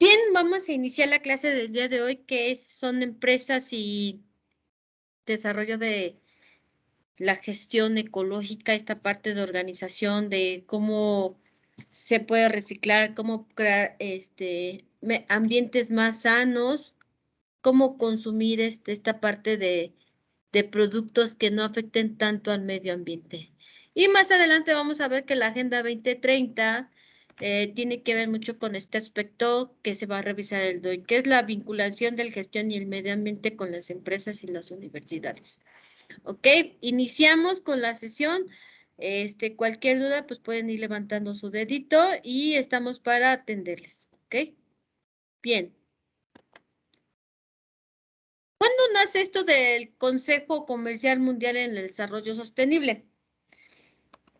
Bien, vamos a iniciar la clase del día de hoy, son empresas y desarrollo de la gestión ecológica, esta parte de organización, de cómo se puede reciclar, cómo crear ambientes más sanos, cómo consumir esta parte de productos que no afecten tanto al medio ambiente. Y más adelante vamos a ver que la Agenda 2030 tiene que ver mucho con este aspecto que se va a revisar el DOI, que es la vinculación del gestión y el medio ambiente con las empresas y las universidades. Ok, iniciamos con la sesión. Cualquier duda, pues pueden ir levantando su dedito y estamos para atenderles. Ok, bien. ¿Cuándo nace esto del Consejo Comercial Mundial en el Desarrollo Sostenible?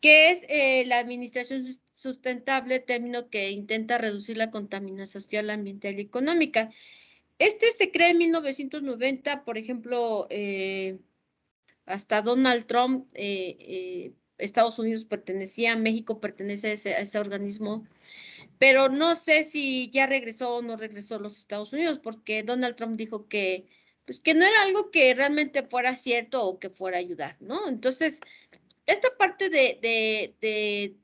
Que es la administración sustentable, término que intenta reducir la contaminación social, ambiental y económica. Este se crea en 1990, por ejemplo, hasta Donald Trump, Estados Unidos pertenecía, México pertenece a ese organismo, pero no sé si ya regresó o no regresó los Estados Unidos, porque Donald Trump dijo que, pues, que no era algo que realmente fuera cierto o que fuera a ayudar, ¿no? Entonces, esta parte de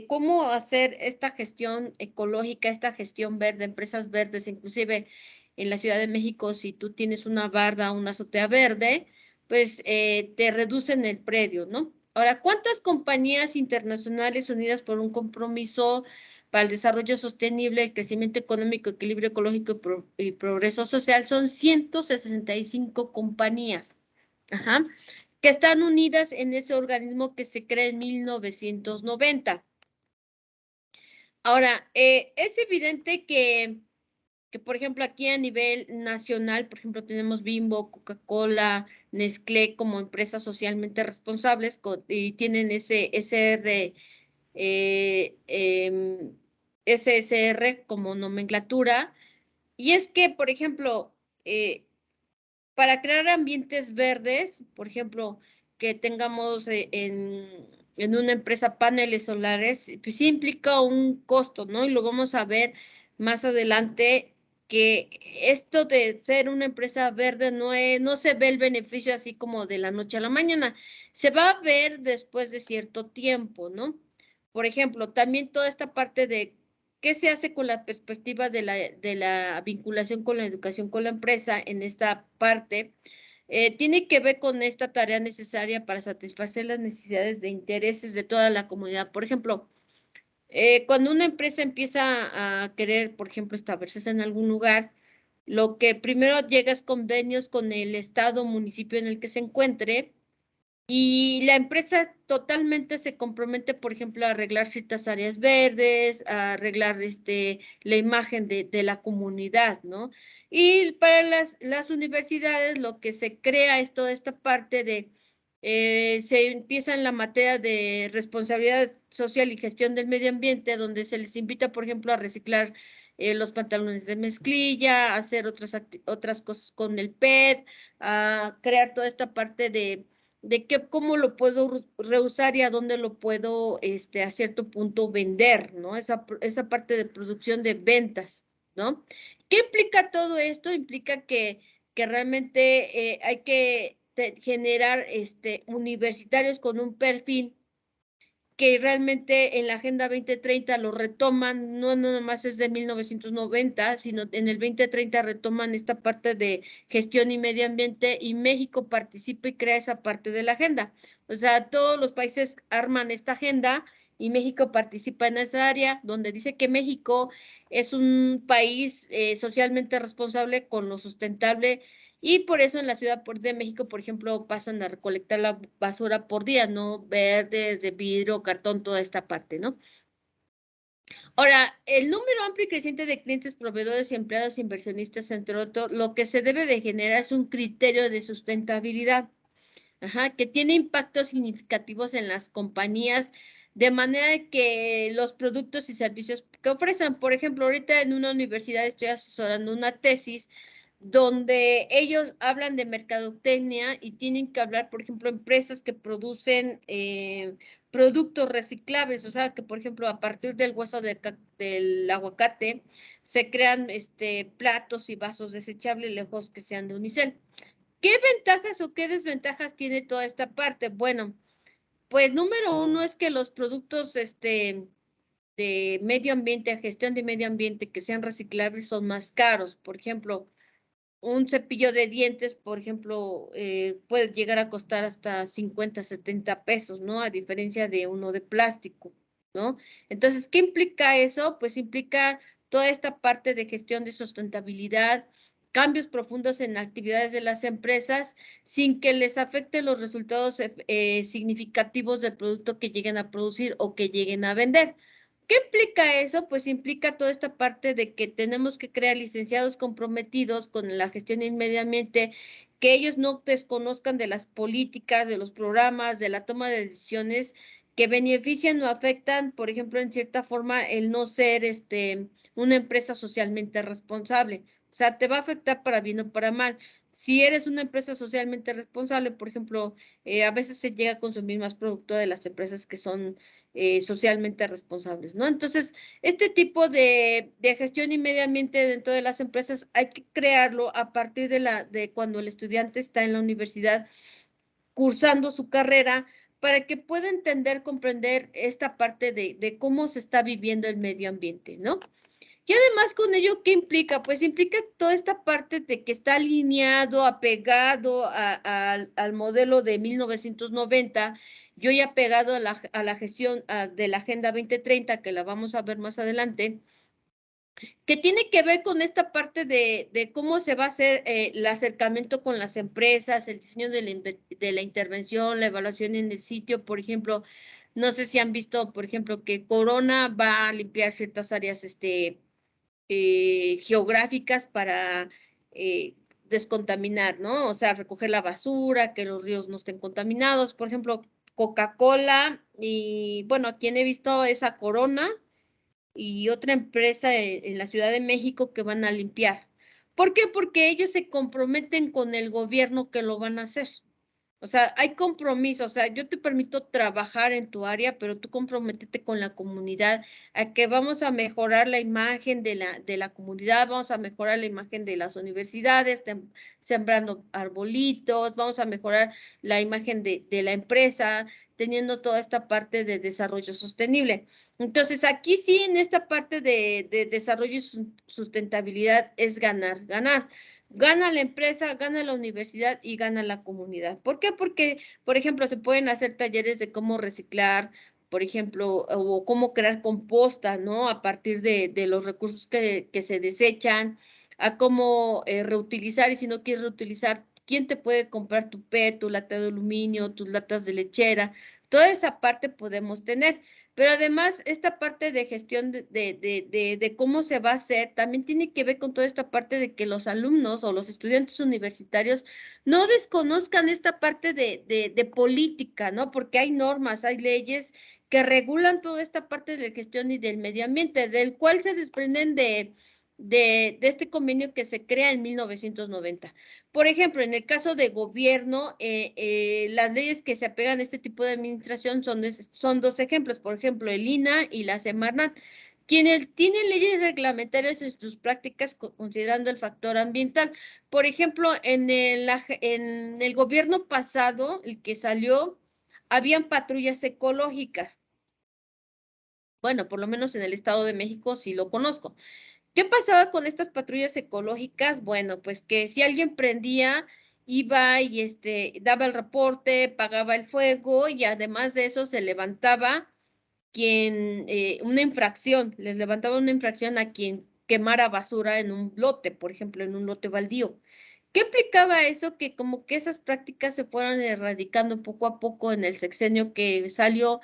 cómo hacer esta gestión ecológica, esta gestión verde, empresas verdes, inclusive en la Ciudad de México, si tú tienes una barda, una azotea verde, pues te reducen el predio, ¿no? Ahora, ¿cuántas compañías internacionales unidas por un compromiso para el desarrollo sostenible, el crecimiento económico, equilibrio ecológico y progreso social? Son 165 compañías. Ajá, que están unidas en ese organismo que se crea en 1990. Ahora, es evidente que, por ejemplo, aquí a nivel nacional, por ejemplo, tenemos Bimbo, Coca-Cola, Nestlé como empresas socialmente responsables y tienen ese SR, SSR como nomenclatura. Y es que, por ejemplo, para crear ambientes verdes, por ejemplo, que tengamos en una empresa paneles solares, pues sí implica un costo, ¿no? Y lo vamos a ver más adelante, que esto de ser una empresa verde no se ve el beneficio así como de la noche a la mañana, se va a ver después de cierto tiempo, ¿no? Por ejemplo, también toda esta parte de qué se hace con la perspectiva de la vinculación con la educación con la empresa en esta parte. Tiene que ver con esta tarea necesaria para satisfacer las necesidades de intereses de toda la comunidad. Por ejemplo, cuando una empresa empieza a querer, por ejemplo, establecerse en algún lugar, lo que primero llega es convenios con el estado o municipio en el que se encuentre, y la empresa totalmente se compromete, por ejemplo, a arreglar ciertas áreas verdes, a arreglar la imagen de la comunidad, ¿no? Y para las universidades lo que se crea es toda esta parte de, se empieza en la materia de responsabilidad social y gestión del medio ambiente, donde se les invita, por ejemplo, a reciclar los pantalones de mezclilla, a hacer otras cosas con el PET, a crear toda esta parte de cómo lo puedo reusar y a dónde lo puedo, a cierto punto vender, ¿no? Esa parte de producción de ventas, ¿no? ¿Qué implica todo esto? Implica que realmente hay que generar universitarios con un perfil que realmente en la Agenda 2030 lo retoman, no nomás es de 1990, sino en el 2030 retoman esta parte de gestión y medio ambiente, y México participa y crea esa parte de la agenda. O sea, todos los países arman esta agenda y México participa en esa área, donde dice que México es un país socialmente responsable con lo sustentable, y por eso en la Ciudad de México, por ejemplo, pasan a recolectar la basura por día, ¿no? Verdes, de vidrio, cartón, toda esta parte, ¿no? Ahora, el número amplio y creciente de clientes, proveedores y empleados inversionistas, entre otros, lo que se debe de generar es un criterio de sustentabilidad, ajá, que tiene impactos significativos en las compañías, de manera que los productos y servicios que ofrecen, por ejemplo, ahorita en una universidad estoy asesorando una tesis donde ellos hablan de mercadotecnia y tienen que hablar, por ejemplo, empresas que producen productos reciclables, o sea, que por ejemplo, a partir del hueso del aguacate se crean platos y vasos desechables, lejos que sean de unicel. ¿Qué ventajas o qué desventajas tiene toda esta parte? Bueno, pues número uno es que los productos de medio ambiente, gestión de medio ambiente que sean reciclables son más caros. Por ejemplo, un cepillo de dientes, por ejemplo, puede llegar a costar hasta 50, 70 pesos, ¿no? A diferencia de uno de plástico, ¿no? Entonces, ¿qué implica eso? Pues implica toda esta parte de gestión de sustentabilidad, cambios profundos en actividades de las empresas sin que les afecte los resultados significativos del producto que lleguen a producir o que lleguen a vender. ¿Qué implica eso? Pues implica toda esta parte de que tenemos que crear licenciados comprometidos con la gestión del medio ambiente, que ellos no desconozcan de las políticas, de los programas, de la toma de decisiones que benefician o afectan, por ejemplo, en cierta forma, el no ser una empresa socialmente responsable. O sea, te va a afectar para bien o para mal. Si eres una empresa socialmente responsable, por ejemplo, a veces se llega a consumir más producto de las empresas que son socialmente responsables, ¿no? Entonces, este tipo de gestión y medio ambiente dentro de las empresas hay que crearlo a partir de cuando el estudiante está en la universidad cursando su carrera, para que pueda entender, comprender esta parte de cómo se está viviendo el medio ambiente, ¿no? Y además con ello, ¿qué implica? Pues implica toda esta parte de que está alineado, apegado al modelo de 1990, yo ya apegado a la gestión de la Agenda 2030, que la vamos a ver más adelante, que tiene que ver con esta parte de cómo se va a hacer el acercamiento con las empresas, el diseño de la intervención, la evaluación en el sitio. Por ejemplo, no sé si han visto, por ejemplo, que Corona va a limpiar ciertas áreas geográficas para descontaminar, ¿no? O sea, recoger la basura, que los ríos no estén contaminados. Por ejemplo, Coca-Cola y, bueno, a quien he visto esa Corona, y otra empresa en la Ciudad de México que van a limpiar. ¿Por qué? Porque ellos se comprometen con el gobierno que lo van a hacer. O sea, hay compromiso, o sea, yo te permito trabajar en tu área, pero tú comprométete con la comunidad a que vamos a mejorar la imagen de la comunidad, vamos a mejorar la imagen de las universidades, sembrando arbolitos, vamos a mejorar la imagen de la empresa, teniendo toda esta parte de desarrollo sostenible. Entonces, aquí sí, en esta parte de desarrollo y sustentabilidad es ganar, ganar. Gana la empresa, gana la universidad y gana la comunidad. ¿Por qué? Porque, por ejemplo, se pueden hacer talleres de cómo reciclar, por ejemplo, o cómo crear composta, ¿no? A partir de los recursos que se desechan, a cómo reutilizar, y si no quieres reutilizar, ¿quién te puede comprar tu PET, tu lata de aluminio, tus latas de lechera? Toda esa parte podemos tener. Pero además, esta parte de gestión de cómo se va a hacer también tiene que ver con toda esta parte de que los alumnos o los estudiantes universitarios no desconozcan esta parte de política, ¿no? Porque hay normas, hay leyes que regulan toda esta parte de gestión y del medio ambiente, del cual se desprenden de este convenio que se crea en 1990. Por ejemplo, en el caso de gobierno, las leyes que se apegan a este tipo de administración son dos ejemplos, por ejemplo, el INAH y la Semarnat, quienes tienen leyes reglamentarias en sus prácticas considerando el factor ambiental. Por ejemplo, en el gobierno pasado, el que salió, habían patrullas ecológicas. Bueno, por lo menos en el Estado de México sí lo conozco. ¿Qué pasaba con estas patrullas ecológicas? Bueno, pues que si alguien prendía, iba y daba el reporte, pagaba el fuego y además de eso se levantaba una infracción, les levantaba una infracción a quien quemara basura en un lote, por ejemplo, en un lote baldío. ¿Qué implicaba eso? Que como que esas prácticas se fueron erradicando poco a poco en el sexenio que salió,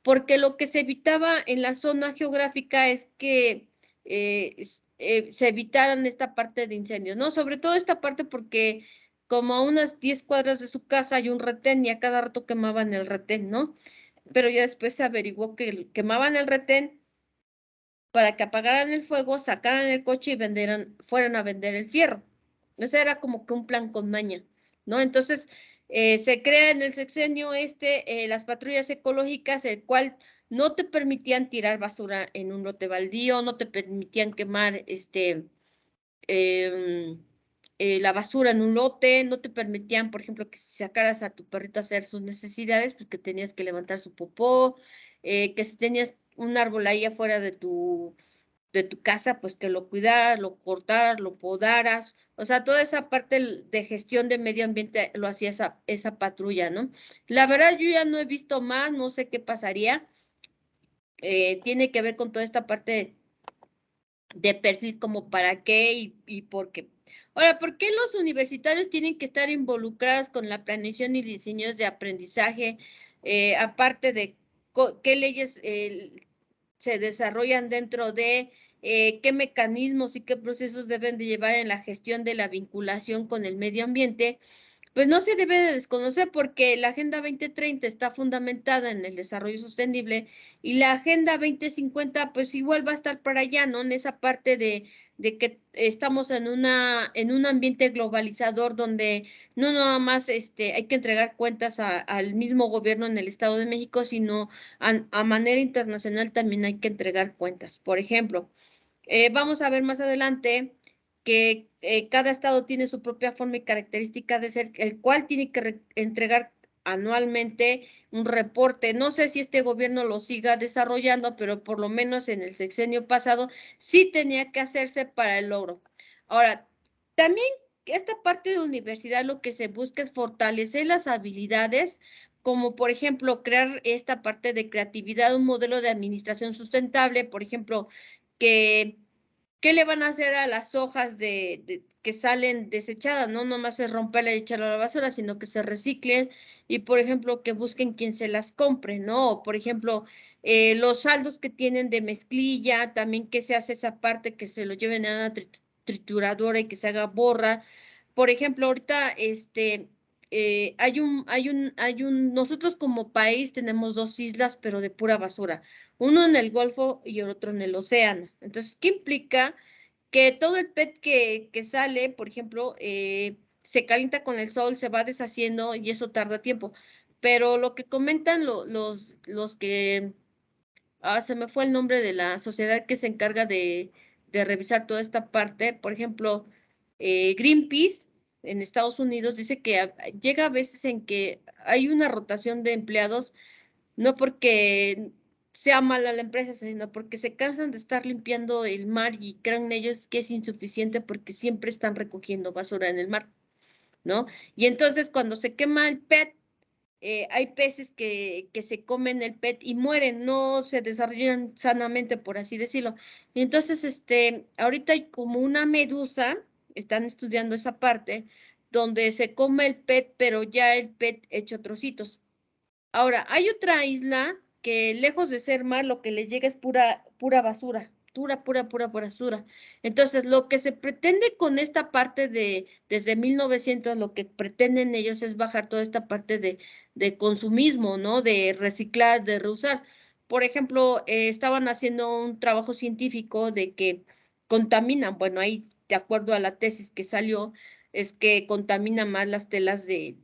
porque lo que se evitaba en la zona geográfica es que se evitaran esta parte de incendios, ¿no? Sobre todo esta parte porque como a unas 10 cuadras de su casa hay un retén y a cada rato quemaban el retén, ¿no? Pero ya después se averiguó que quemaban el retén para que apagaran el fuego, sacaran el coche y fueran a vender el fierro. Ese era como que un plan con maña, ¿no? Entonces, se crea en el sexenio las patrullas ecológicas, el cual no te permitían tirar basura en un lote baldío, no te permitían quemar em, la basura en un lote, no te permitían, por ejemplo, que sacaras a tu perrito a hacer sus necesidades, pues que tenías que levantar su popó, que si tenías un árbol ahí afuera de tu casa, pues que lo cuidaras, lo cortaras, lo podaras, o sea, toda esa parte de gestión de medio ambiente lo hacía esa patrulla, ¿no? La verdad, yo ya no he visto más, no sé qué pasaría, tiene que ver con toda esta parte de perfil como para qué y por qué. Ahora, ¿por qué los universitarios tienen que estar involucrados con la planeación y diseños de aprendizaje, aparte de qué leyes se desarrollan dentro de qué mecanismos y qué procesos deben de llevar en la gestión de la vinculación con el medio ambiente? Pues no se debe de desconocer porque la Agenda 2030 está fundamentada en el desarrollo sostenible y la Agenda 2050 pues igual va a estar para allá, ¿no? En esa parte de que estamos en un ambiente globalizador donde no nada más hay que entregar cuentas al mismo gobierno en el Estado de México, sino a manera internacional también hay que entregar cuentas. Por ejemplo, vamos a ver más adelante que cada estado tiene su propia forma y características de ser, el cual tiene que entregar anualmente un reporte. No sé si este gobierno lo siga desarrollando, pero por lo menos en el sexenio pasado sí tenía que hacerse para el logro. Ahora, también esta parte de universidad lo que se busca es fortalecer las habilidades, como por ejemplo crear esta parte de creatividad, un modelo de administración sustentable, por ejemplo, que ¿qué le van a hacer a las hojas que salen desechadas? No nomás se romperla y echarla a la basura, sino que se reciclen y, por ejemplo, que busquen quien se las compre, ¿no? O, por ejemplo, los saldos que tienen de mezclilla, también que se hace esa parte, que se lo lleven a una trituradora y que se haga borra. Por ejemplo, ahorita, nosotros como país tenemos dos islas, pero de pura basura, uno en el Golfo y el otro en el océano. Entonces, ¿qué implica? Que todo el PET que sale, por ejemplo, se calienta con el sol, se va deshaciendo y eso tarda tiempo. Pero lo que comentan los que, se me fue el nombre de la sociedad que se encarga de revisar toda esta parte, por ejemplo, Greenpeace en Estados Unidos dice que llega a veces en que hay una rotación de empleados, no porque sea mala la empresa, sino porque se cansan de estar limpiando el mar y creen ellos que es insuficiente porque siempre están recogiendo basura en el mar, ¿no? Y entonces cuando se quema el PET, hay peces que se comen el PET y mueren, no se desarrollan sanamente, por así decirlo. Y entonces, ahorita hay como una medusa, están estudiando esa parte, donde se come el PET, pero ya el PET hecho trocitos. Ahora, hay otra isla que lejos de ser mar, lo que les llega es pura basura, pura basura. Entonces, lo que se pretende con esta parte desde 1900, lo que pretenden ellos es bajar toda esta parte de consumismo, ¿no? De reciclar, de reusar. Por ejemplo, estaban haciendo un trabajo científico de que contaminan, bueno, ahí, de acuerdo a la tesis que salió, es que contamina más las telas de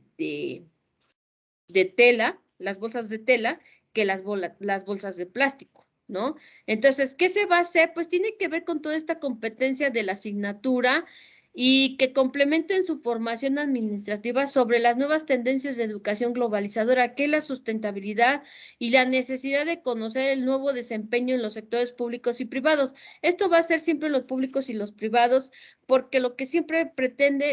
tela, las bolsas de tela, que las bolsas de plástico, ¿no? Entonces, ¿qué se va a hacer? Pues tiene que ver con toda esta competencia de la asignatura y que complementen su formación administrativa sobre las nuevas tendencias de educación globalizadora, que es la sustentabilidad y la necesidad de conocer el nuevo desempeño en los sectores públicos y privados. Esto va a ser siempre los públicos y los privados, porque lo que siempre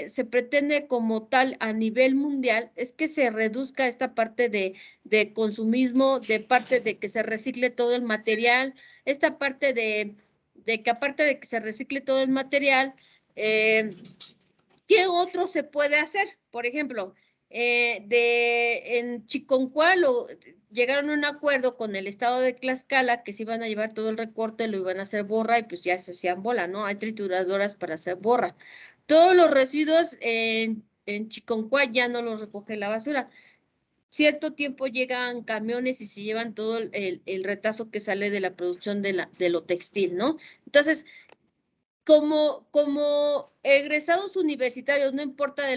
se pretende como tal a nivel mundial es que se reduzca esta parte de consumismo, de parte de que se recicle todo el material, esta parte de que aparte de que se recicle todo el material, eh, ¿qué otro se puede hacer? Por ejemplo, en Chiconcuá llegaron a un acuerdo con el estado de Tlaxcala que se iban a llevar todo el recorte, lo iban a hacer borra y pues ya se hacían bola, ¿no? Hay trituradoras para hacer borra. Todos los residuos en Chiconcuá ya no los recoge la basura. Cierto tiempo llegan camiones y se llevan todo el retazo que sale de la producción de lo textil, ¿no? Entonces, como egresados universitarios, no importa de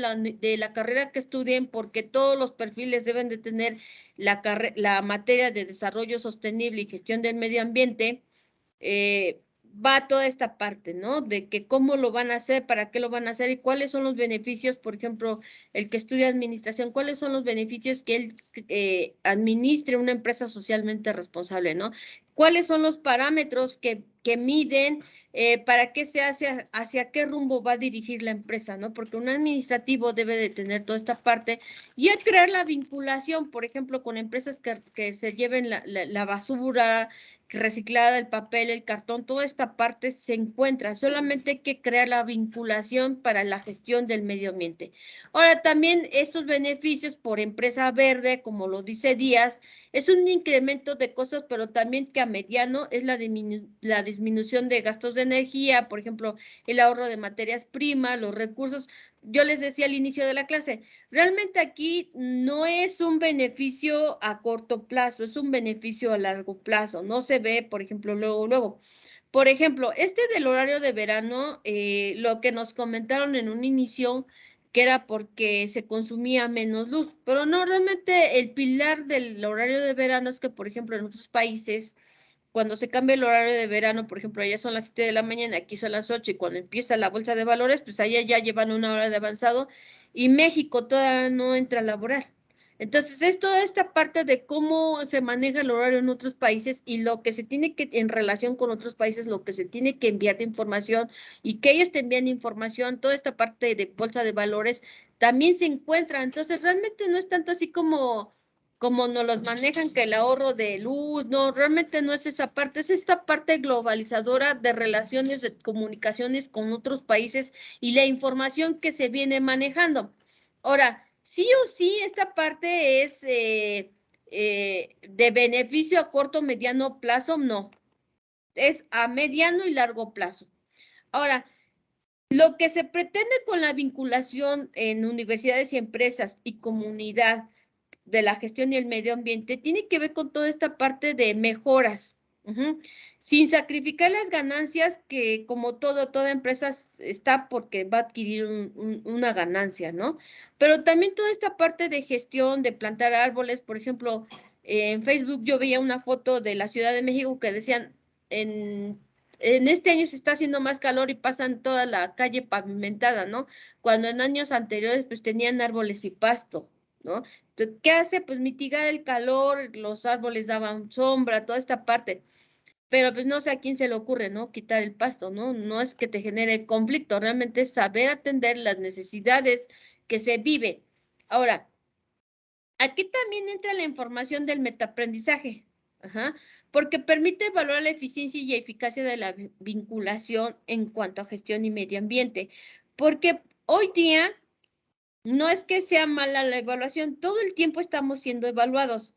la carrera que estudien, porque todos los perfiles deben de tener la materia de desarrollo sostenible y gestión del medio ambiente, va toda esta parte, ¿no? De que cómo lo van a hacer, para qué lo van a hacer y cuáles son los beneficios, por ejemplo, el que estudia administración, cuáles son los beneficios que él administre una empresa socialmente responsable, ¿no? ¿Cuáles son los parámetros que miden? ¿Para qué se hace, hacia qué rumbo va a dirigir la empresa, ¿no? Porque un administrativo debe de tener toda esta parte y a crear la vinculación, por ejemplo, con empresas que se lleven la basura reciclada, el papel, el cartón, toda esta parte se encuentra. Solamente hay que crear la vinculación para la gestión del medio ambiente. Ahora, también estos beneficios por empresa verde, como lo dice Díaz, es un incremento de costos, pero también que a mediano es la disminución de gastos de energía, por ejemplo, el ahorro de materias primas, los recursos. Yo les decía al inicio de la clase, realmente aquí no es un beneficio a corto plazo, es un beneficio a largo plazo. No se ve, por ejemplo, luego. Por ejemplo, del horario de verano, lo que nos comentaron en un inicio, que era porque se consumía menos luz, pero no, realmente el pilar del horario de verano es que, por ejemplo, en otros países, cuando se cambia el horario de verano, por ejemplo, allá son las 7 de la mañana, aquí son las 8, y cuando empieza la bolsa de valores, pues allá ya llevan una hora de avanzado, y México todavía no entra a laborar. Entonces, es toda esta parte de cómo se maneja el horario en otros países y lo que se tiene que, en relación con otros países, lo que se tiene que enviar de información y que ellos te envían información, toda esta parte de bolsa de valores también se encuentra. Entonces, realmente no es tanto así como nos los manejan, que el ahorro de luz, no, realmente no es esa parte, es esta parte globalizadora de relaciones, de comunicaciones con otros países y la información que se viene manejando. Ahora, sí o sí, esta parte es de beneficio a corto, mediano plazo, no, es a mediano y largo plazo. Ahora, Lo que se pretende con la vinculación en universidades y empresas y comunidad de la gestión y el medio ambiente tiene que ver con toda esta parte de mejoras, sin sacrificar las ganancias que como toda empresa está porque va a adquirir una ganancia, ¿no? Pero también toda esta parte de gestión, de plantar árboles, por ejemplo, en Facebook yo veía una foto de la Ciudad de México que decían en este año se está haciendo más calor y pasan toda la calle pavimentada, ¿no? Cuando en años anteriores pues tenían árboles y pasto, ¿no? Entonces, ¿qué hace? Pues mitigar el calor, los árboles daban sombra, toda esta parte. Pero pues no sé a quién se le ocurre, ¿no? Quitar el pasto, ¿no? No es que te genere conflicto, realmente es saber atender las necesidades que se vive. Ahora, aquí también entra la información del metaaprendizaje, porque permite evaluar la eficiencia y eficacia de la vinculación en cuanto a gestión y medio ambiente, porque hoy día no es que sea mala la evaluación, todo el tiempo estamos siendo evaluados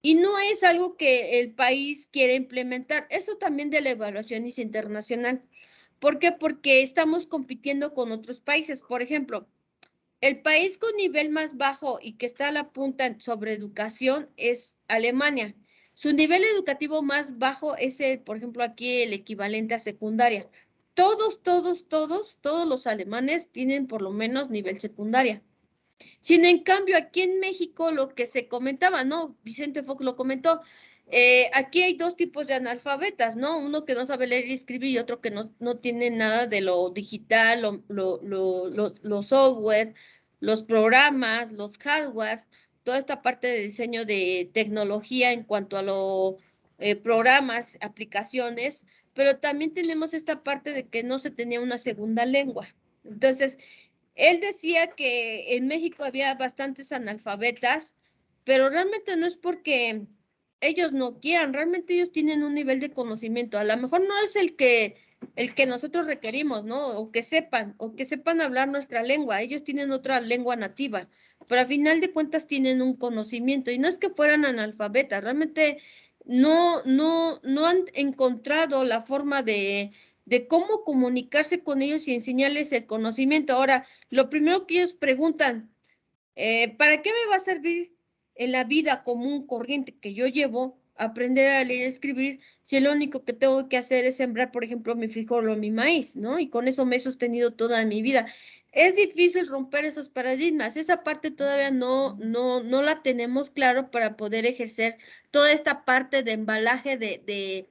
y no es algo que el país quiere implementar, eso también de la evaluación es internacional. ¿Por qué? Porque estamos compitiendo con otros países, por ejemplo. El país con nivel más bajo y que está a la punta sobre educación es Alemania. Su nivel educativo más bajo es, por ejemplo, aquí el equivalente a secundaria. Todos los alemanes tienen por lo menos nivel secundaria. Sin en cambio, aquí en México lo que se comentaba, ¿no? Vicente Fox lo comentó, aquí hay dos tipos de analfabetas, ¿no? Uno que no sabe leer y escribir y otro que no tiene nada de lo digital, lo software, los programas, los hardware, toda esta parte de diseño de tecnología en cuanto a los programas, aplicaciones, pero también tenemos esta parte de que no se tenía una segunda lengua. Entonces, él decía que en México había bastantes analfabetas, pero realmente no es porque ellos no quieran, realmente ellos tienen un nivel de conocimiento. A lo mejor no es el que nosotros requerimos, ¿no? O que sepan hablar nuestra lengua. Ellos tienen otra lengua nativa, pero a final de cuentas tienen un conocimiento. Y no es que fueran analfabetas, realmente no han encontrado la forma de cómo comunicarse con ellos y enseñarles el conocimiento. Ahora, lo primero que ellos preguntan, ¿para qué me va a servir en la vida común corriente que yo llevo aprender a leer y escribir si lo único que tengo que hacer es sembrar, por ejemplo, mi frijol o mi maíz, ¿no? Y con eso me he sostenido toda mi vida. Es difícil romper esos paradigmas. Esa parte todavía no la tenemos claro para poder ejercer toda esta parte de embalaje de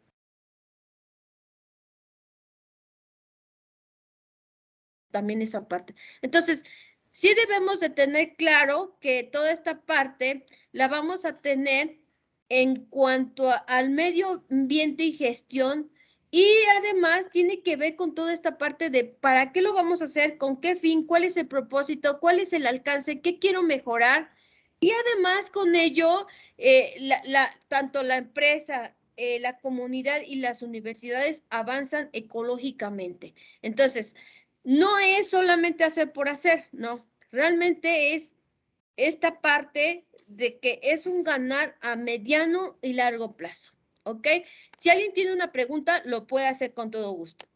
también esa parte. Entonces, sí debemos de tener claro que toda esta parte la vamos a tener en cuanto al medio ambiente y gestión y además tiene que ver con toda esta parte de para qué lo vamos a hacer, con qué fin, cuál es el propósito, cuál es el alcance, qué quiero mejorar y además con ello, tanto la empresa, la comunidad y las universidades avanzan ecológicamente. Entonces, no es solamente hacer por hacer, no, realmente es esta parte de que es un ganar a mediano y largo plazo, ¿ok? Si alguien tiene una pregunta, lo puede hacer con todo gusto.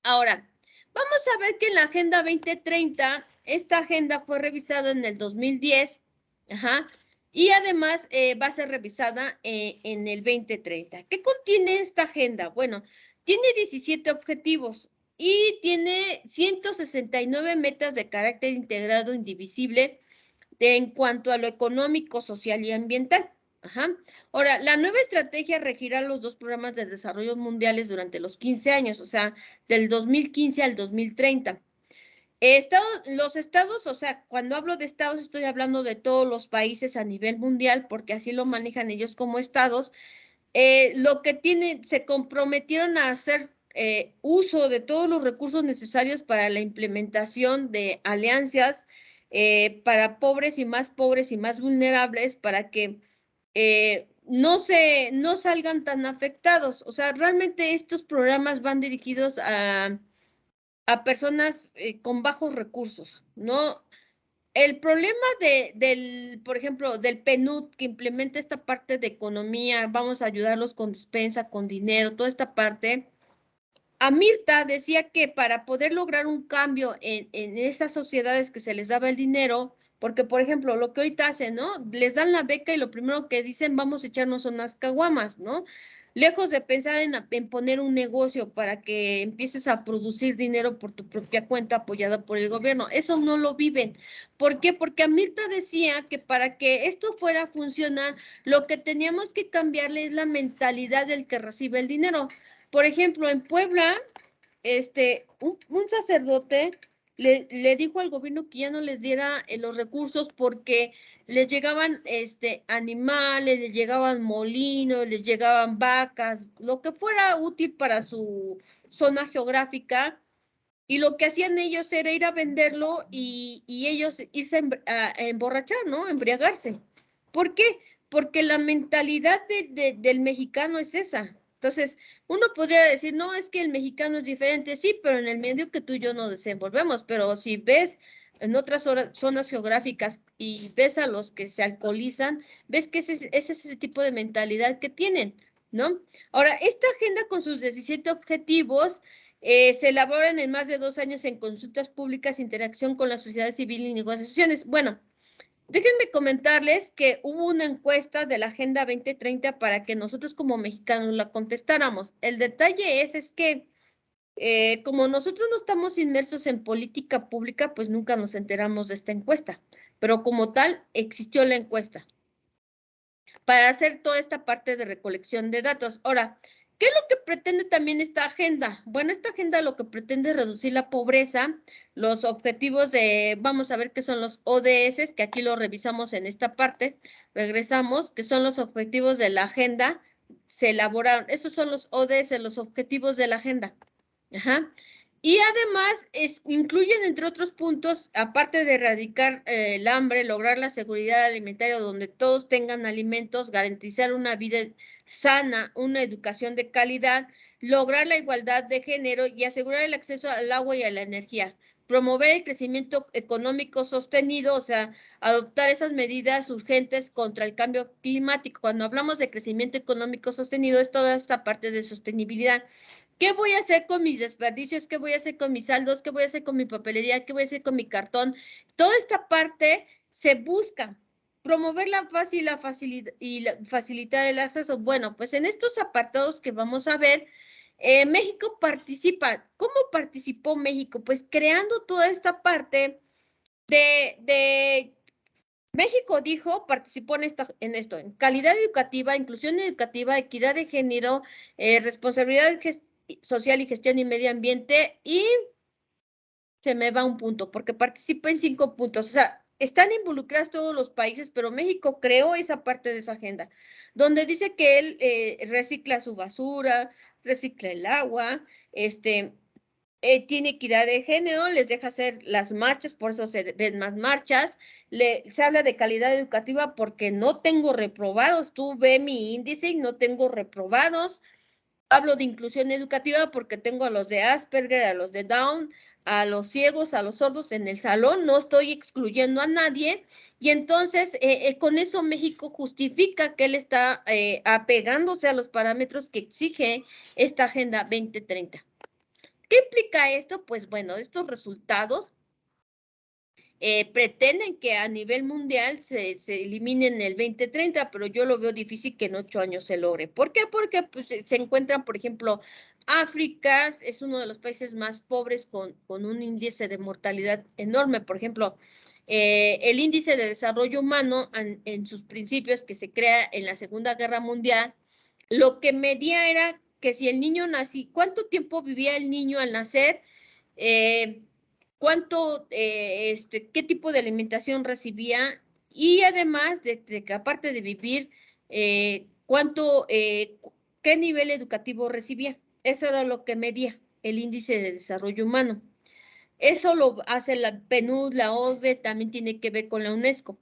Ahora, vamos a ver que en la Agenda 2030, esta agenda fue revisada en el 2010, y además va a ser revisada en el 2030. ¿Qué contiene esta agenda? Bueno, tiene 17 objetivos y tiene 169 metas de carácter integrado indivisible en cuanto a lo económico, social y ambiental. Ahora, la nueva estrategia regirá los dos programas de desarrollo mundiales durante los 15 años, o sea, del 2015 al 2030. Los estados, o sea, cuando hablo de estados estoy hablando de todos los países a nivel mundial, porque así lo manejan ellos como estados, lo que tienen, se comprometieron a hacer uso de todos los recursos necesarios para la implementación de alianzas para pobres y más vulnerables, para que no salgan tan afectados. O sea, realmente estos programas van dirigidos a personas con bajos recursos, ¿no? El problema por ejemplo, del PNUD que implementa esta parte de economía, vamos a ayudarlos con despensa, con dinero, toda esta parte, Mirta decía que para poder lograr un cambio en esas sociedades que se les daba el dinero, porque por ejemplo, lo que ahorita hacen, ¿no? Les dan la beca y lo primero que dicen, vamos a echarnos unas caguamas, ¿no? Lejos de pensar en poner un negocio para que empieces a producir dinero por tu propia cuenta apoyada por el gobierno. Eso no lo viven. ¿Por qué? Porque Mirta decía que para que esto fuera a funcionar, lo que teníamos que cambiarle es la mentalidad del que recibe el dinero. Por ejemplo, en Puebla, un sacerdote le dijo al gobierno que ya no les diera los recursos porque les llegaban animales, les llegaban molinos, les llegaban vacas, lo que fuera útil para su zona geográfica. Y lo que hacían ellos era ir a venderlo y ellos irse a emborrachar, ¿no? Embriagarse. ¿Por qué? Porque la mentalidad del mexicano es esa. Entonces, uno podría decir, no, es que el mexicano es diferente, sí, pero en el medio que tú y yo nos desenvolvemos. Pero si ves en otras zonas geográficas y ves a los que se alcoholizan, ves que ese es ese tipo de mentalidad que tienen, ¿no? Ahora, esta agenda con sus 17 objetivos se elaboran en más de 2 años en consultas públicas, interacción con la sociedad civil y negociaciones. Bueno, déjenme comentarles que hubo una encuesta de la Agenda 2030 para que nosotros como mexicanos la contestáramos. El detalle es que como nosotros no estamos inmersos en política pública, pues nunca nos enteramos de esta encuesta, pero como tal existió la encuesta para hacer toda esta parte de recolección de datos. Ahora, ¿qué es lo que pretende también esta agenda? Bueno, esta agenda lo que pretende es reducir la pobreza, los objetivos vamos a ver qué son los ODS, que aquí lo revisamos en esta parte, regresamos, que son los objetivos de la agenda, se elaboraron, esos son los ODS, los objetivos de la agenda. Ajá. Y además incluyen, entre otros puntos, aparte de erradicar el hambre, lograr la seguridad alimentaria donde todos tengan alimentos, garantizar una vida sana, una educación de calidad, lograr la igualdad de género y asegurar el acceso al agua y a la energía, promover el crecimiento económico sostenido, o sea, adoptar esas medidas urgentes contra el cambio climático. Cuando hablamos de crecimiento económico sostenido, es toda esta parte de sostenibilidad. ¿Qué voy a hacer con mis desperdicios? ¿Qué voy a hacer con mis saldos? ¿Qué voy a hacer con mi papelería? ¿Qué voy a hacer con mi cartón? Toda esta parte se busca promover la fácil y facilitar el acceso. Bueno, pues en estos apartados que vamos a ver, México participa. ¿Cómo participó México? Pues creando toda esta parte de México dijo, participó en esto, en calidad educativa, inclusión educativa, equidad de género, responsabilidad social y gestión y medio ambiente, y se me va un punto, porque participa en 5 puntos. O sea, están involucrados todos los países, pero México creó esa parte de esa agenda, donde dice que él recicla su basura, recicla el agua, tiene equidad de género, les deja hacer las marchas, por eso se ven más marchas, se habla de calidad educativa porque no tengo reprobados, tú ve mi índice y no tengo reprobados, hablo de inclusión educativa porque tengo a los de Asperger, a los de Down, a los ciegos, a los sordos en el salón, no estoy excluyendo a nadie, y entonces con eso México justifica que él está apegándose a los parámetros que exige esta Agenda 2030. ¿Qué implica esto? Pues bueno, estos resultados pretenden que a nivel mundial se eliminen el 2030, pero yo lo veo difícil que en 8 años se logre. ¿Por qué? Porque pues, se encuentran, por ejemplo, África es uno de los países más pobres con un índice de mortalidad enorme. Por ejemplo, el índice de desarrollo humano en sus principios que se crea en la Segunda Guerra Mundial, lo que medía era que si el niño nacía, cuánto tiempo vivía el niño al nacer, qué tipo de alimentación recibía y además de que aparte de vivir, qué nivel educativo recibía. Eso era lo que medía el índice de desarrollo humano. Eso lo hace la PNUD, la OCDE, también tiene que ver con la UNESCO.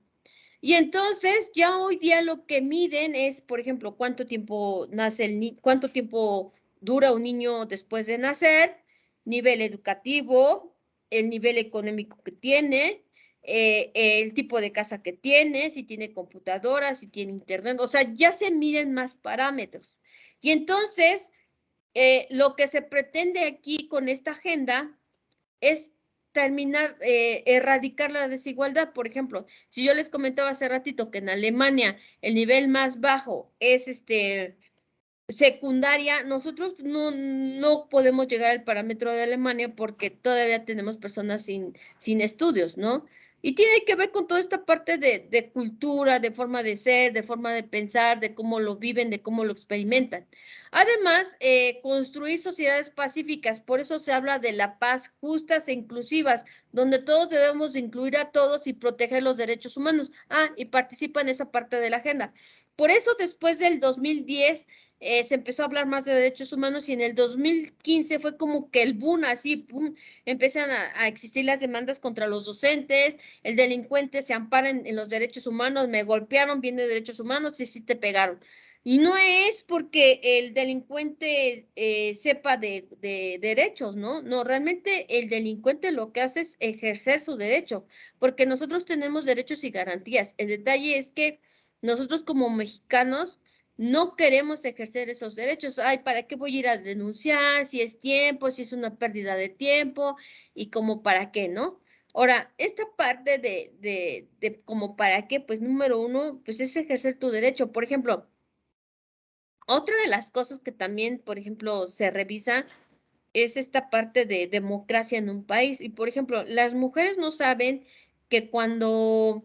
Y entonces ya hoy día lo que miden es, por ejemplo, cuánto tiempo dura un niño después de nacer, nivel educativo, el nivel económico que tiene, el tipo de casa que tiene, si tiene computadora, si tiene internet, o sea, ya se miden más parámetros. Y entonces Lo que se pretende aquí con esta agenda es terminar, erradicar la desigualdad. Por ejemplo, si yo les comentaba hace ratito que en Alemania el nivel más bajo es secundaria, nosotros no podemos llegar al parámetro de Alemania porque todavía tenemos personas sin estudios, ¿no? Y tiene que ver con toda esta parte de cultura, de forma de ser, de forma de pensar, de cómo lo viven, de cómo lo experimentan. Además, construir sociedades pacíficas, por eso se habla de la paz justas e inclusivas, donde todos debemos incluir a todos y proteger los derechos humanos. Y participa en esa parte de la agenda. Por eso, después del 2010, se empezó a hablar más de derechos humanos y en el 2015 fue como que el boom, así, pum, empiezan a existir las demandas contra los docentes, el delincuente se ampara en los derechos humanos, me golpearon, viene de derechos humanos y sí te pegaron. Y no es porque el delincuente sepa de derechos, ¿no? No, realmente el delincuente lo que hace es ejercer su derecho, porque nosotros tenemos derechos y garantías. El detalle es que nosotros como mexicanos no queremos ejercer esos derechos. Ay, ¿para qué voy a ir a denunciar? Si es tiempo, si es una pérdida de tiempo y como para qué, ¿no? Ahora, esta parte de como para qué, pues número uno, pues es ejercer tu derecho. Por ejemplo, otra de las cosas que también, por ejemplo, se revisa es esta parte de democracia en un país. Y, por ejemplo, las mujeres no saben que cuando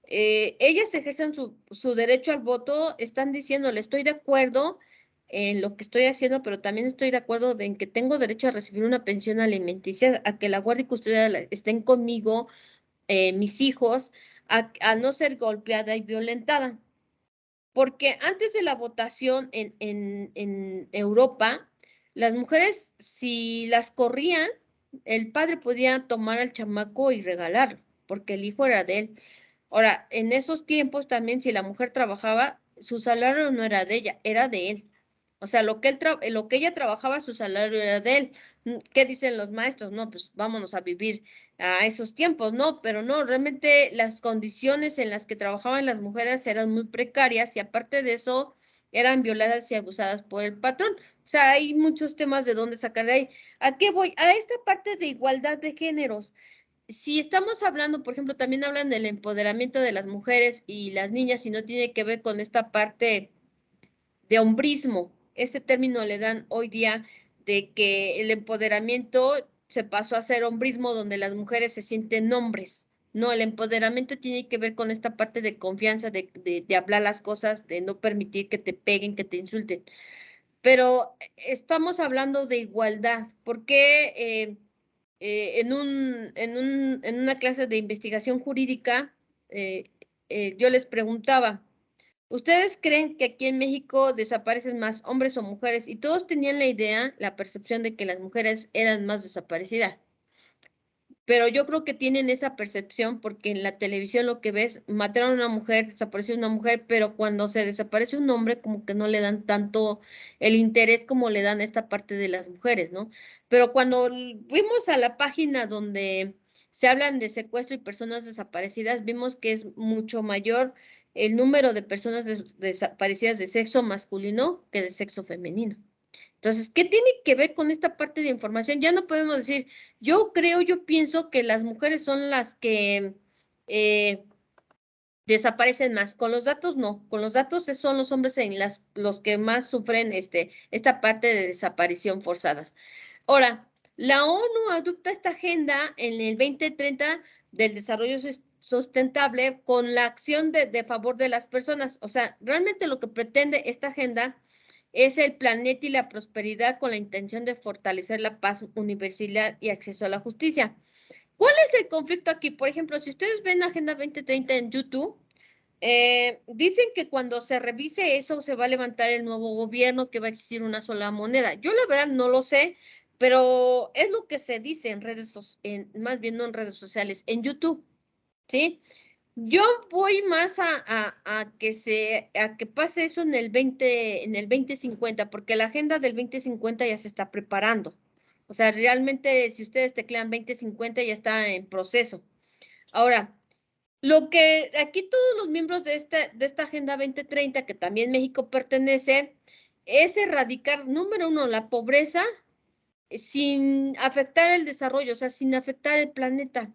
ellas ejercen su derecho al voto, están diciéndole, estoy de acuerdo en lo que estoy haciendo, pero también estoy de acuerdo en que tengo derecho a recibir una pensión alimenticia, a que la guardia y custodia estén conmigo, mis hijos, a no ser golpeada y violentada. Porque antes de la votación en Europa, las mujeres, si las corrían, el padre podía tomar al chamaco y regalarlo, porque el hijo era de él. Ahora, en esos tiempos también, si la mujer trabajaba, su salario no era de ella, era de él. O sea, lo que ella trabajaba, su salario era de él. ¿Qué dicen los maestros? No, pues vámonos a vivir a esos tiempos, ¿no? Pero no, realmente las condiciones en las que trabajaban las mujeres eran muy precarias y aparte de eso, eran violadas y abusadas por el patrón. O sea, hay muchos temas de dónde sacar de ahí. ¿A qué voy? A esta parte de igualdad de géneros. Si estamos hablando, por ejemplo, también hablan del empoderamiento de las mujeres y las niñas y no tiene que ver con esta parte de hombrismo. Ese término le dan hoy día de que el empoderamiento se pasó a ser hombrismo donde las mujeres se sienten hombres. No, el empoderamiento tiene que ver con esta parte de confianza, de hablar las cosas, de no permitir que te peguen, que te insulten. Pero estamos hablando de igualdad. ¿Por qué en una clase de investigación jurídica eh, yo les preguntaba, ¿ustedes creen que aquí en México desaparecen más hombres o mujeres? Y todos tenían la idea, la percepción de que las mujeres eran más desaparecidas. Pero yo creo que tienen esa percepción porque en la televisión lo que ves, mataron a una mujer, desapareció una mujer, pero cuando se desaparece un hombre, como que no le dan tanto el interés como le dan a esta parte de las mujeres, ¿no? Pero cuando fuimos a la página donde se hablan de secuestro y personas desaparecidas, vimos que es mucho mayor el número de personas desaparecidas de sexo masculino que de sexo femenino. Entonces, ¿qué tiene que ver con esta parte de información? Ya no podemos decir, yo pienso que las mujeres son las que eh, desaparecen más. Con los datos no, con los datos son los hombres en los que más sufren esta parte de desaparición forzadas. Ahora, la ONU adopta esta agenda en el 2030 del desarrollo sustentable con la acción de favor de las personas. O sea, realmente lo que pretende esta agenda es el planeta y la prosperidad con la intención de fortalecer la paz, universalidad y acceso a la justicia. ¿Cuál es el conflicto aquí? Por ejemplo, si ustedes ven Agenda 2030 en YouTube, dicen que cuando se revise eso se va a levantar el nuevo gobierno, que va a existir una sola moneda. Yo la verdad no lo sé, pero es lo que se dice en más bien no en redes sociales, en YouTube, ¿sí? Yo voy más a que pase eso en el 2050, porque la agenda del 2050 ya se está preparando. O sea, realmente si ustedes teclean 2050 ya está en proceso. Ahora, lo que aquí todos los miembros de esta Agenda 2030, que también México pertenece, es erradicar, número uno, la pobreza sin afectar el desarrollo, o sea, sin afectar el planeta.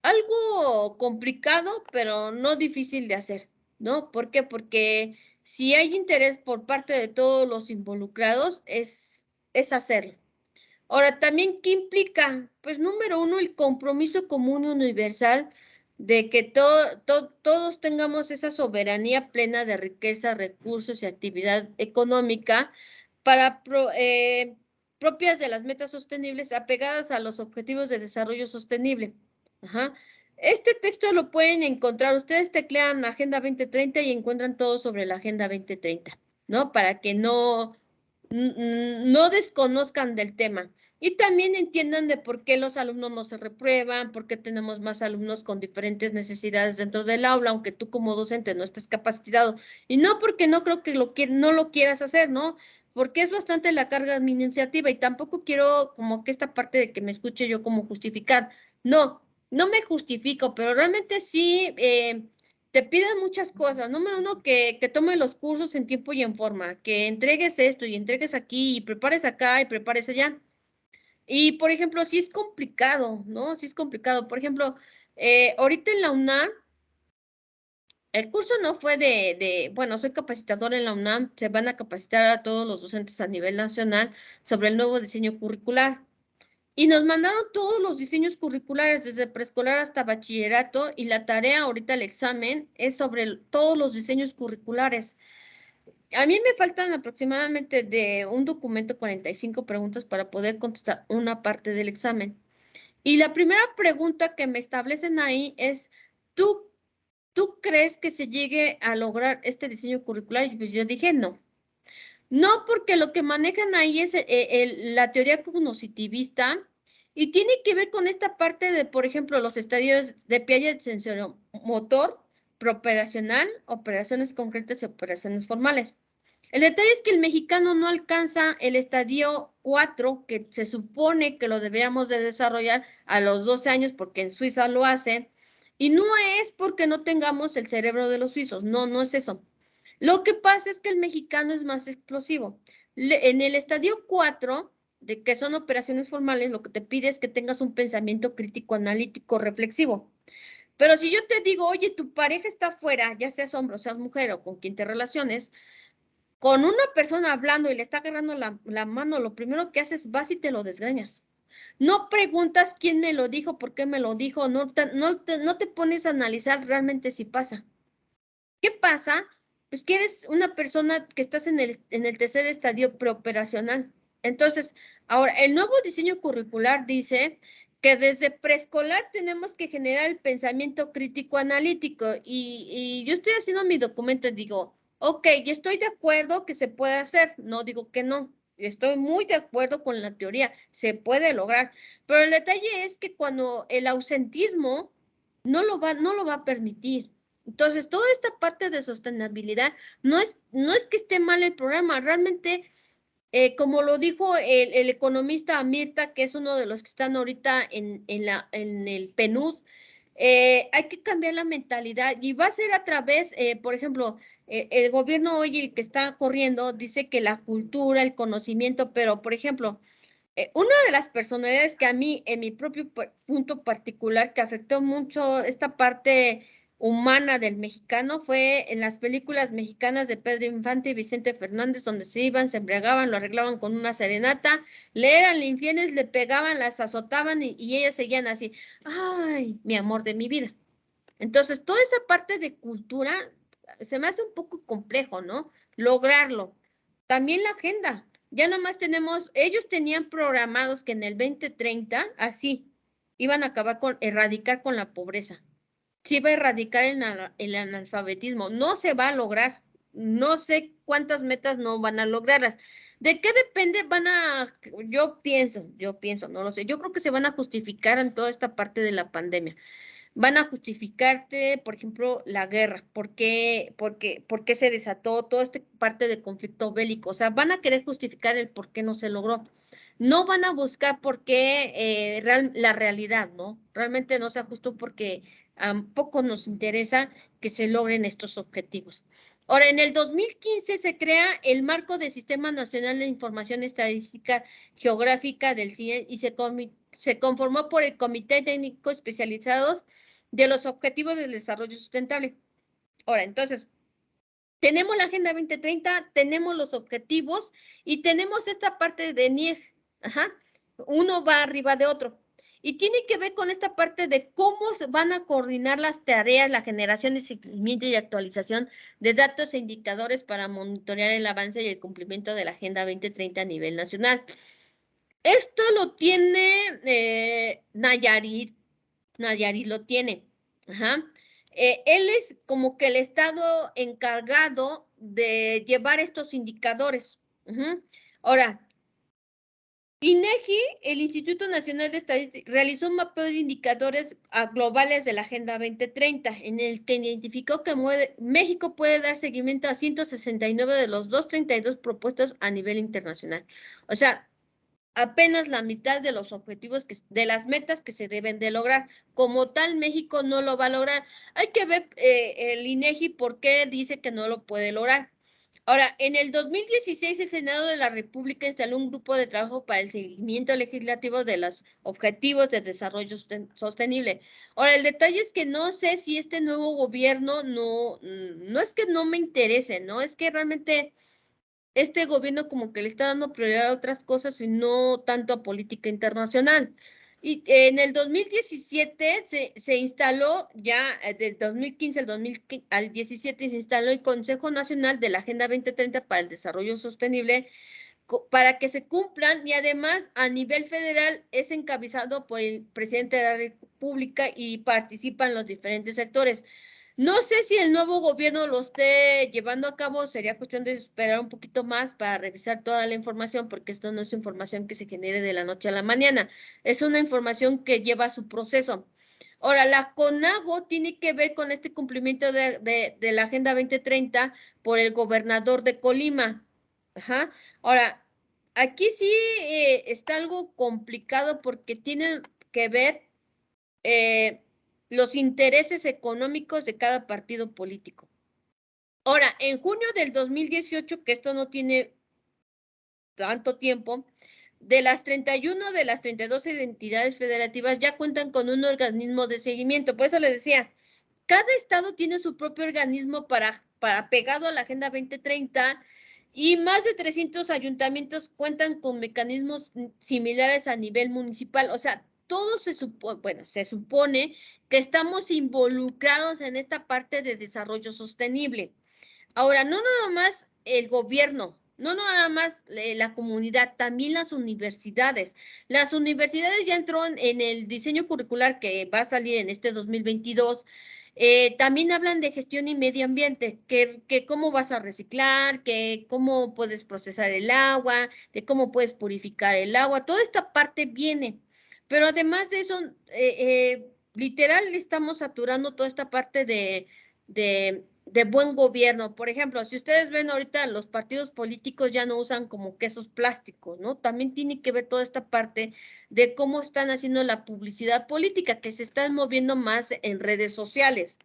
Algo complicado, pero no difícil de hacer, ¿no? ¿Por qué? Porque si hay interés por parte de todos los involucrados, es hacerlo. Ahora, también, ¿qué implica? Pues número uno, el compromiso común y universal de que todos tengamos esa soberanía plena de riqueza, recursos y actividad económica para propias de las metas sostenibles apegadas a los objetivos de desarrollo sostenible. Ajá. Este texto lo pueden encontrar, ustedes teclean Agenda 2030 y encuentran todo sobre la Agenda 2030, ¿no? Para que no desconozcan del tema. Y también entiendan de por qué los alumnos no se reprueban, por qué tenemos más alumnos con diferentes necesidades dentro del aula, aunque tú como docente no estés capacitado. Y no porque no creo que no lo quieras hacer, ¿no? Porque es bastante la carga de mi iniciativa y tampoco quiero como que esta parte de que me escuche yo como justificar. No, no me justifico, pero realmente sí te piden muchas cosas. Número uno, que tomes los cursos en tiempo y en forma, que entregues esto y entregues aquí y prepares acá y prepares allá. Y, por ejemplo, sí es complicado, ¿no? Sí es complicado. Por ejemplo, ahorita en la UNAM, el curso no fue bueno, soy capacitadora en la UNAM, se van a capacitar a todos los docentes a nivel nacional sobre el nuevo diseño curricular. Y nos mandaron todos los diseños curriculares, desde preescolar hasta bachillerato, y la tarea, ahorita el examen, es sobre todos los diseños curriculares. A mí me faltan aproximadamente de un documento 45 preguntas para poder contestar una parte del examen. Y la primera pregunta que me establecen ahí es, ¿tú, ¿tú crees que se llegue a lograr este diseño curricular? Y pues yo dije no. No, porque lo que manejan ahí es la teoría cognitivista y tiene que ver con esta parte de, por ejemplo, los estadios de Piaget sensorio-motor, preoperacional, operaciones concretas y operaciones formales. El detalle es que el mexicano no alcanza el estadio 4, que se supone que lo deberíamos de desarrollar a los 12 años, porque en Suiza lo hace, y no es porque no tengamos el cerebro de los suizos, no, no es eso. Lo que pasa es que el mexicano es más explosivo. En el estadio 4, de que son operaciones formales, lo que te pide es que tengas un pensamiento crítico, analítico, reflexivo. Pero si yo te digo, oye, tu pareja está afuera, ya seas hombre o seas mujer o con quien te relaciones, con una persona hablando y le está agarrando la mano, lo primero que haces, vas y te lo desgreñas. No preguntas quién me lo dijo, por qué me lo dijo, no te pones a analizar realmente si pasa. ¿Qué pasa? Pues que eres una persona que estás en el tercer estadio preoperacional. Entonces, ahora, el nuevo diseño curricular dice que desde preescolar tenemos que generar el pensamiento crítico analítico y yo estoy haciendo mi documento y digo, ok, yo estoy de acuerdo que se puede hacer, no digo que no, estoy muy de acuerdo con la teoría, se puede lograr, pero el detalle es que cuando el ausentismo no lo va a permitir. Entonces, toda esta parte de sostenibilidad no es que esté mal el programa, realmente, como lo dijo el economista Amirta, que es uno de los que están ahorita en el PNUD, hay que cambiar la mentalidad y va a ser a través, por ejemplo, el gobierno hoy, el que está corriendo, dice que la cultura, el conocimiento, pero, por ejemplo, una de las personalidades que a mí, en mi propio punto particular, que afectó mucho esta parte humana del mexicano fue en las películas mexicanas de Pedro Infante y Vicente Fernández, donde se iban, se embriagaban, lo arreglaban con una serenata, le eran infieles, le pegaban, las azotaban y ellas seguían así, ay, mi amor de mi vida. Entonces, toda esa parte de cultura se me hace un poco complejo, ¿no? Lograrlo. También la agenda. Ya nomás tenemos, ellos tenían programados que en el 2030, así, iban a acabar con, erradicar con la pobreza. Se iba a erradicar el analfabetismo. No se va a lograr. No sé cuántas metas no van a lograrlas. ¿De qué depende? Yo pienso, no lo sé. Yo creo que se van a justificar en toda esta parte de la pandemia van a justificarte, por ejemplo, la guerra, por qué se desató toda esta parte de conflicto bélico, o sea, van a querer justificar el por qué no se logró. No van a buscar por qué la realidad, ¿no? Realmente no sea justo porque poco nos interesa que se logren estos objetivos. Ahora, en el 2015 se crea el marco del Sistema Nacional de Información Estadística Geográfica del CIE y se conformó por el Comité Técnico Especializado de los Objetivos del Desarrollo Sustentable. Ahora, entonces, tenemos la Agenda 2030, tenemos los objetivos y tenemos esta parte de NIEG. Ajá. Uno va arriba de otro. Y tiene que ver con esta parte de cómo se van a coordinar las tareas, la generación de seguimiento y actualización de datos e indicadores para monitorear el avance y el cumplimiento de la Agenda 2030 a nivel nacional. Esto lo tiene Nayarit lo tiene. Ajá. Él es como que el estado encargado de llevar estos indicadores. Ahora, INEGI, el Instituto Nacional de Estadística, realizó un mapeo de indicadores globales de la Agenda 2030, en el que identificó que México puede dar seguimiento a 169 de los 232 propuestos a nivel internacional. O sea, apenas la mitad de los objetivos, de las metas que se deben de lograr. Como tal, México no lo va a lograr. Hay que ver el INEGI por qué dice que no lo puede lograr. Ahora, en el 2016, el Senado de la República instaló un grupo de trabajo para el seguimiento legislativo de los objetivos de desarrollo sostenible. Ahora, el detalle es que no sé si este nuevo gobierno no es que no me interese, ¿no? Es que realmente este gobierno como que le está dando prioridad a otras cosas y no tanto a política internacional. Y en el 2017 se instaló ya, del 2015 al 17 se instaló el Consejo Nacional de la Agenda 2030 para el Desarrollo Sostenible, para que se cumplan, y además a nivel federal es encabezado por el presidente de la República y participan los diferentes sectores. No sé si el nuevo gobierno lo esté llevando a cabo, sería cuestión de esperar un poquito más para revisar toda la información, porque esto no es información que se genere de la noche a la mañana, es una información que lleva su proceso. Ahora, la CONAGO tiene que ver con este cumplimiento de la Agenda 2030 por el gobernador de Colima. Ajá. Ahora, aquí sí está algo complicado porque tiene que ver los intereses económicos de cada partido político. Ahora, en junio del 2018, que esto no tiene tanto tiempo, de las 31 de las 32 entidades federativas ya cuentan con un organismo de seguimiento. Por eso les decía, cada estado tiene su propio organismo para pegado a la Agenda 2030 y más de 300 ayuntamientos cuentan con mecanismos similares a nivel municipal. O sea, todo se supone que estamos involucrados en esta parte de desarrollo sostenible. Ahora, no nada más el gobierno, no nada más la comunidad, también las universidades. Las universidades ya entró en el diseño curricular que va a salir en este 2022. También hablan de gestión y medio ambiente, que cómo vas a reciclar, que cómo puedes procesar el agua, de cómo puedes purificar el agua. Toda esta parte viene. Pero además de eso, literal estamos saturando toda esta parte de buen gobierno. Por ejemplo, si ustedes ven ahorita, los partidos políticos ya no usan como quesos plásticos, ¿no? También tiene que ver toda esta parte de cómo están haciendo la publicidad política, que se están moviendo más en redes sociales.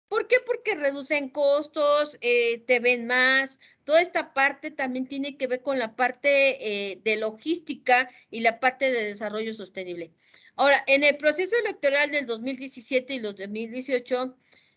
¿Por qué? Porque reducen costos, te ven más. Toda esta parte también tiene que ver con la parte de logística y la parte de desarrollo sostenible. Ahora, en el proceso electoral del 2017 y los 2018,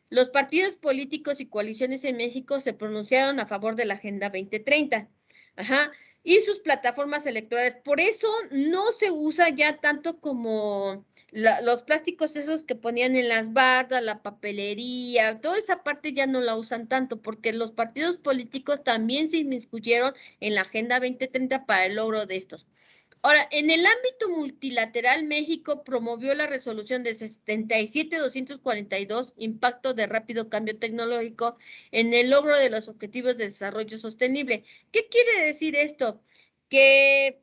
los partidos políticos y coaliciones en México se pronunciaron a favor de la Agenda 2030. Ajá. Y sus plataformas electorales. Por eso no se usa ya tanto como los plásticos esos que ponían en las bardas, la papelería, toda esa parte ya no la usan tanto porque los partidos políticos también se inmiscuyeron en la Agenda 2030 para el logro de estos. Ahora, en el ámbito multilateral, México promovió la resolución de 77-242, impacto de rápido cambio tecnológico en el logro de los objetivos de desarrollo sostenible. ¿Qué quiere decir esto? Que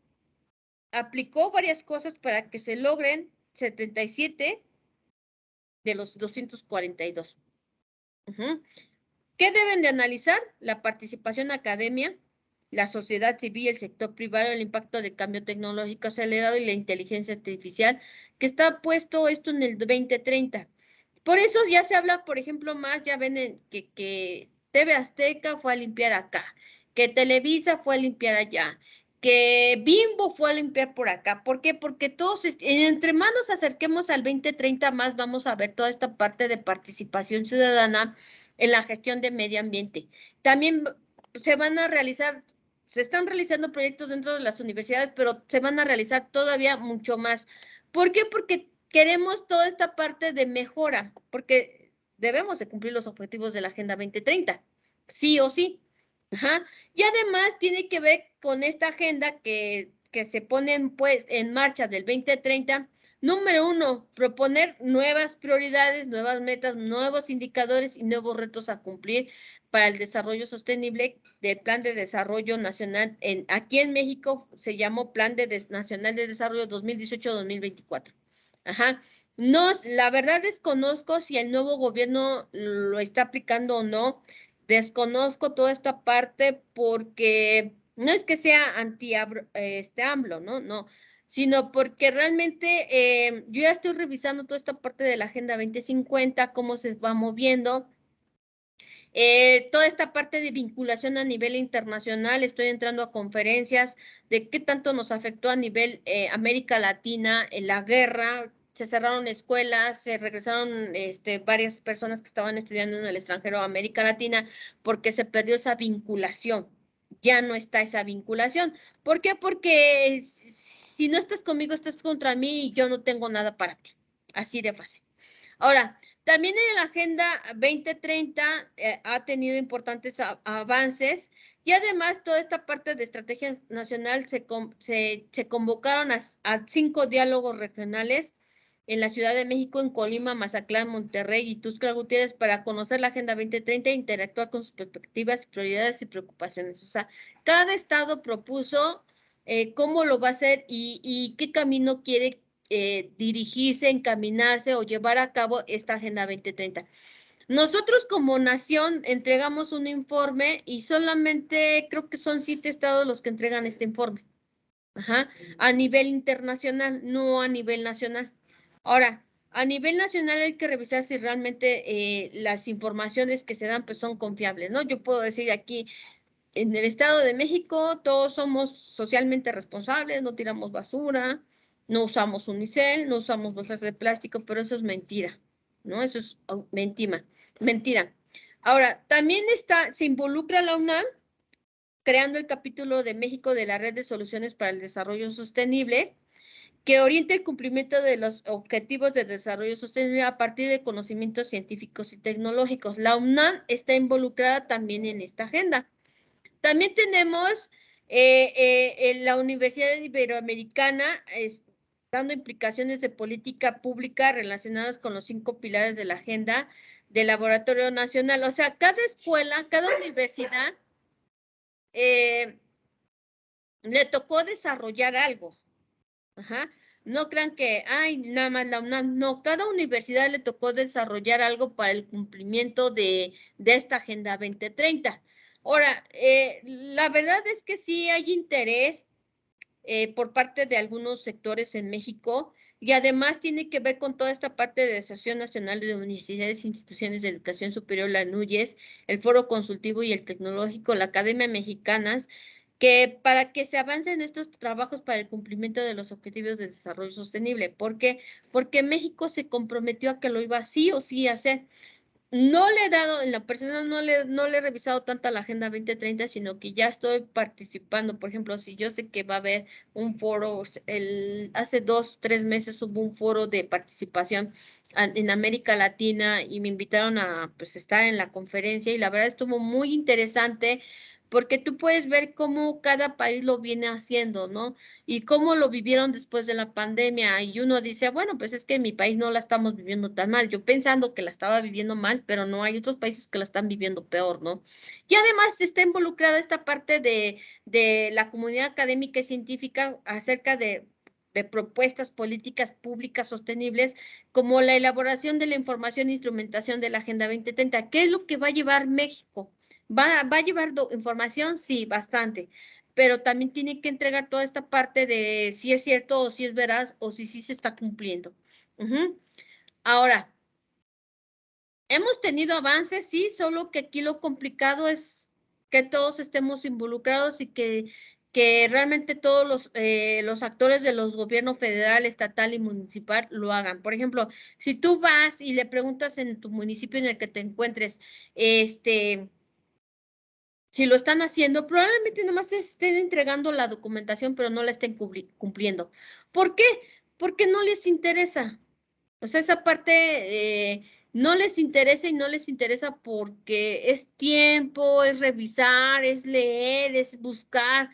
aplicó varias cosas para que se logren 77 de los 242. ¿Qué deben de analizar? La participación academia, la sociedad civil, el sector privado, el impacto del cambio tecnológico acelerado y la inteligencia artificial, que está puesto esto en el 2030. Por eso ya se habla, por ejemplo, más, ya ven que TV Azteca fue a limpiar acá, que Televisa fue a limpiar allá, que Bimbo fue a limpiar por acá. ¿Por qué? Porque todos, entre más nos acerquemos al 2030, más vamos a ver toda esta parte de participación ciudadana en la gestión de medio ambiente. También se van a realizar, se están realizando proyectos dentro de las universidades, pero se van a realizar todavía mucho más. ¿Por qué? Porque queremos toda esta parte de mejora, porque debemos de cumplir los objetivos de la Agenda 2030, sí o sí. Ajá. Y además tiene que ver con esta agenda que se pone pues, en marcha del 2030. Número uno, proponer nuevas prioridades, nuevas metas, nuevos indicadores y nuevos retos a cumplir para el desarrollo sostenible del Plan de Desarrollo Nacional. Aquí en México se llamó Plan Nacional de Desarrollo 2018-2024. Ajá. No, la verdad desconozco si el nuevo gobierno lo está aplicando o no. Desconozco toda esta parte porque no es que sea AMLO, ¿no? No, sino porque realmente yo ya estoy revisando toda esta parte de la Agenda 2050, cómo se va moviendo. Toda esta parte de vinculación a nivel internacional, estoy entrando a conferencias de qué tanto nos afectó a nivel América Latina en la guerra. Se cerraron escuelas, se regresaron varias personas que estaban estudiando en el extranjero a América Latina porque se perdió esa vinculación. Ya no está esa vinculación. ¿Por qué? Porque si no estás conmigo, estás contra mí y yo no tengo nada para ti. Así de fácil. Ahora, también en la Agenda 2030 ha tenido importantes avances y además toda esta parte de estrategia nacional se convocaron a 5 diálogos regionales en la Ciudad de México, en Colima, Mazatlán, Monterrey y Tuxtla Gutiérrez para conocer la Agenda 2030 e interactuar con sus perspectivas, prioridades y preocupaciones. O sea, cada estado propuso cómo lo va a hacer y qué camino quiere dirigirse, encaminarse o llevar a cabo esta Agenda 2030. Nosotros como nación entregamos un informe y solamente creo que son 7 estados los que entregan este informe. Ajá. A nivel internacional, no a nivel nacional. Ahora, a nivel nacional hay que revisar si realmente las informaciones que se dan pues son confiables, ¿no? Yo puedo decir aquí, en el Estado de México todos somos socialmente responsables, no tiramos basura, no usamos unicel, no usamos bolsas de plástico, pero eso es mentira, ¿no? Eso es mentira. Ahora, también se involucra la UNAM creando el capítulo de México de la Red de Soluciones para el Desarrollo Sostenible, que orienta el cumplimiento de los objetivos de desarrollo sostenible a partir de conocimientos científicos y tecnológicos. La UNAM está involucrada también en esta agenda. También tenemos la Universidad Iberoamericana dando implicaciones de política pública relacionadas con los 5 pilares de la agenda del Laboratorio Nacional. O sea, cada escuela, cada universidad le tocó desarrollar algo. Ajá. No crean que, ay, nada más la UNAM. No, cada universidad le tocó desarrollar algo para el cumplimiento de esta Agenda 2030. Ahora, la verdad es que sí hay interés por parte de algunos sectores en México y además tiene que ver con toda esta parte de Asociación Nacional de Universidades e Instituciones de Educación Superior, la NUYES, el Foro Consultivo y el Tecnológico, la Academia Mexicanas, que para que se avancen estos trabajos para el cumplimiento de los objetivos de desarrollo sostenible. ¿Por qué? Porque México se comprometió a que lo iba sí o sí a hacer. No le he dado, en la persona no le he revisado tanto a la Agenda 2030, sino que ya estoy participando. Por ejemplo, si yo sé que va a haber un foro, hace 2, 3 meses hubo un foro de participación en América Latina y me invitaron a pues, estar en la conferencia y la verdad estuvo muy interesante porque tú puedes ver cómo cada país lo viene haciendo, ¿no? Y cómo lo vivieron después de la pandemia. Y uno dice, bueno, pues es que en mi país no la estamos viviendo tan mal. Yo pensando que la estaba viviendo mal, pero no, hay otros países que la están viviendo peor, ¿no? Y además está involucrada esta parte de la comunidad académica y científica acerca de propuestas políticas públicas sostenibles, como la elaboración de la información e instrumentación de la Agenda 2030. ¿Qué es lo que va a llevar México? ¿Va a llevar información? Sí, bastante, pero también tiene que entregar toda esta parte de si es cierto o si es veraz o si sí se está cumpliendo. Ahora, hemos tenido avances, sí, solo que aquí lo complicado es que todos estemos involucrados y que realmente todos los actores de los gobiernos federal, estatal y municipal lo hagan. Por ejemplo, si tú vas y le preguntas en tu municipio en el que te encuentres, si lo están haciendo, probablemente nomás estén entregando la documentación, pero no la estén cumpliendo. ¿Por qué? Porque no les interesa. O sea, esa parte no les interesa y no les interesa porque es tiempo, es revisar, es leer, es buscar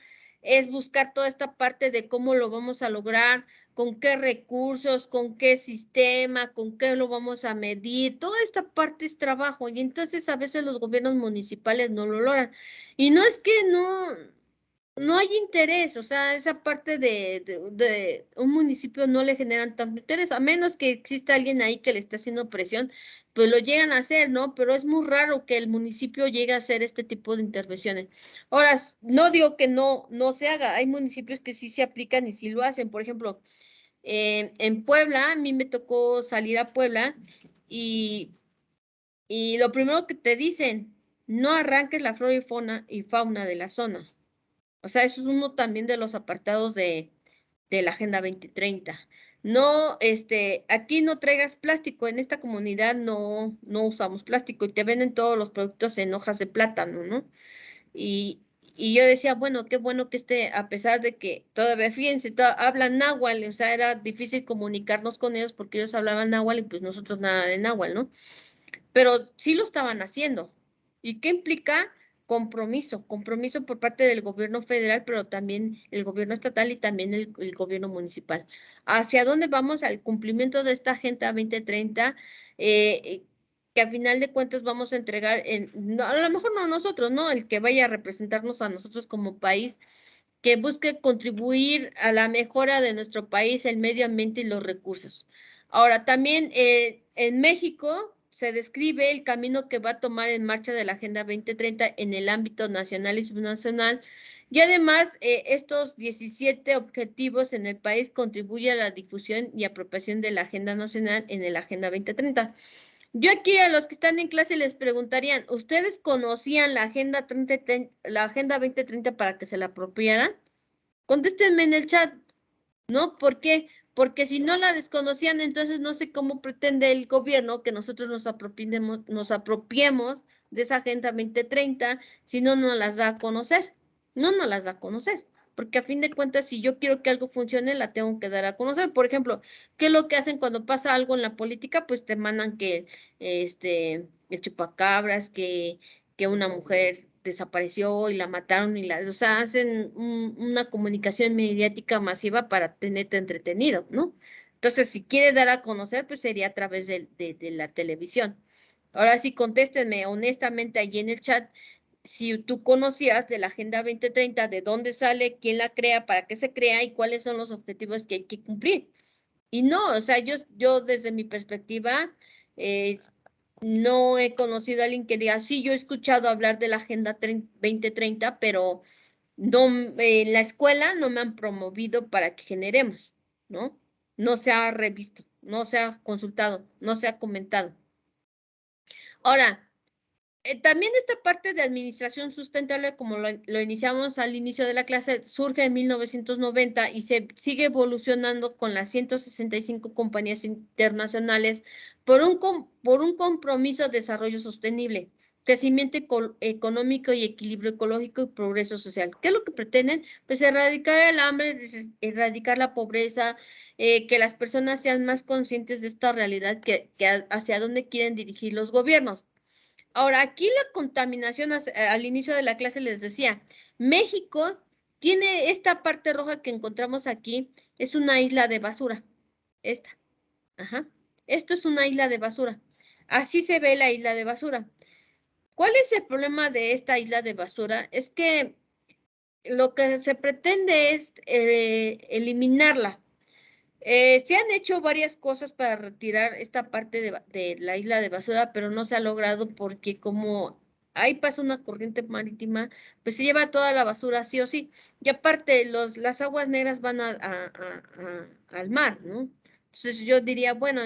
toda esta parte de cómo lo vamos a lograr, con qué recursos, con qué sistema, con qué lo vamos a medir. Toda esta parte es trabajo y entonces a veces los gobiernos municipales no lo logran. Y no es que no hay interés, o sea, esa parte de un municipio no le generan tanto interés, a menos que exista alguien ahí que le esté haciendo presión, pues lo llegan a hacer, ¿no? Pero es muy raro que el municipio llegue a hacer este tipo de intervenciones. Ahora, no digo que no se haga, hay municipios que sí se aplican y sí lo hacen. Por ejemplo, en Puebla, a mí me tocó salir a Puebla y, y lo primero que te dicen, no arranques la flora y fauna de la zona. O sea, eso es uno también de los apartados de la Agenda 2030. No, aquí no traigas plástico, en esta comunidad no usamos plástico y te venden todos los productos en hojas de plátano, ¿no? Y yo decía, bueno, qué bueno que a pesar de que todavía, fíjense, hablan náhuatl, o sea, era difícil comunicarnos con ellos porque ellos hablaban náhuatl y pues nosotros nada de náhuatl, ¿no? Pero sí lo estaban haciendo. ¿Y qué implica? Compromiso, compromiso por parte del gobierno federal, pero también el gobierno estatal y también el gobierno municipal. ¿Hacia dónde vamos? Al cumplimiento de esta Agenda 2030, que al final de cuentas vamos a entregar, a lo mejor no nosotros, ¿no? El que vaya a representarnos a nosotros como país, que busque contribuir a la mejora de nuestro país, el medio ambiente y los recursos. Ahora, también en México se describe el camino que va a tomar en marcha de la Agenda 2030 en el ámbito nacional y subnacional. Y además, estos 17 objetivos en el país contribuyen a la difusión y apropiación de la Agenda Nacional en la Agenda 2030. Yo aquí a los que están en clase les preguntarían, ¿ustedes conocían la Agenda 2030 para que se la apropiaran? Contéstenme en el chat. ¿No? ¿Por qué? Porque si no la desconocían, entonces no sé cómo pretende el gobierno que nosotros nos apropiemos de esa Agenda 2030 si no nos las da a conocer. No nos las da a conocer. Porque a fin de cuentas, si yo quiero que algo funcione, la tengo que dar a conocer. Por ejemplo, ¿qué es lo que hacen cuando pasa algo en la política? Pues te mandan que el chupacabras, que una mujer desapareció y la mataron o sea, hacen una comunicación mediática masiva para tenerte entretenido, ¿no? Entonces, si quiere dar a conocer, pues sería a través de la televisión. Ahora sí, contéstenme honestamente allí en el chat si tú conocías de la Agenda 2030, de dónde sale, quién la crea, para qué se crea y cuáles son los objetivos que hay que cumplir. Y no, o sea, yo desde mi perspectiva, eh, no he conocido a alguien que diga, sí, yo he escuchado hablar de la Agenda 2030, pero no, en la escuela no me han promovido para que generemos, ¿no? No se ha revisto, no se ha consultado, no se ha comentado. Ahora, también esta parte de administración sustentable, como lo iniciamos al inicio de la clase, surge en 1990 y se sigue evolucionando con las 165 compañías internacionales por un compromiso de desarrollo sostenible, crecimiento económico y equilibrio ecológico y progreso social. ¿Qué es lo que pretenden? Pues erradicar el hambre, erradicar la pobreza, que las personas sean más conscientes de esta realidad que hacia dónde quieren dirigir los gobiernos. Ahora, aquí la contaminación, al inicio de la clase les decía, México tiene esta parte roja que encontramos aquí, es una isla de basura. Esta, ajá. Esto es una isla de basura. Así se ve la isla de basura. ¿Cuál es el problema de esta isla de basura? Es que lo que se pretende es eliminarla. Se han hecho varias cosas para retirar esta parte de la isla de basura, pero no se ha logrado porque como ahí pasa una corriente marítima, pues se lleva toda la basura sí o sí. Y aparte, las aguas negras van al mar, ¿no? Entonces yo diría, bueno,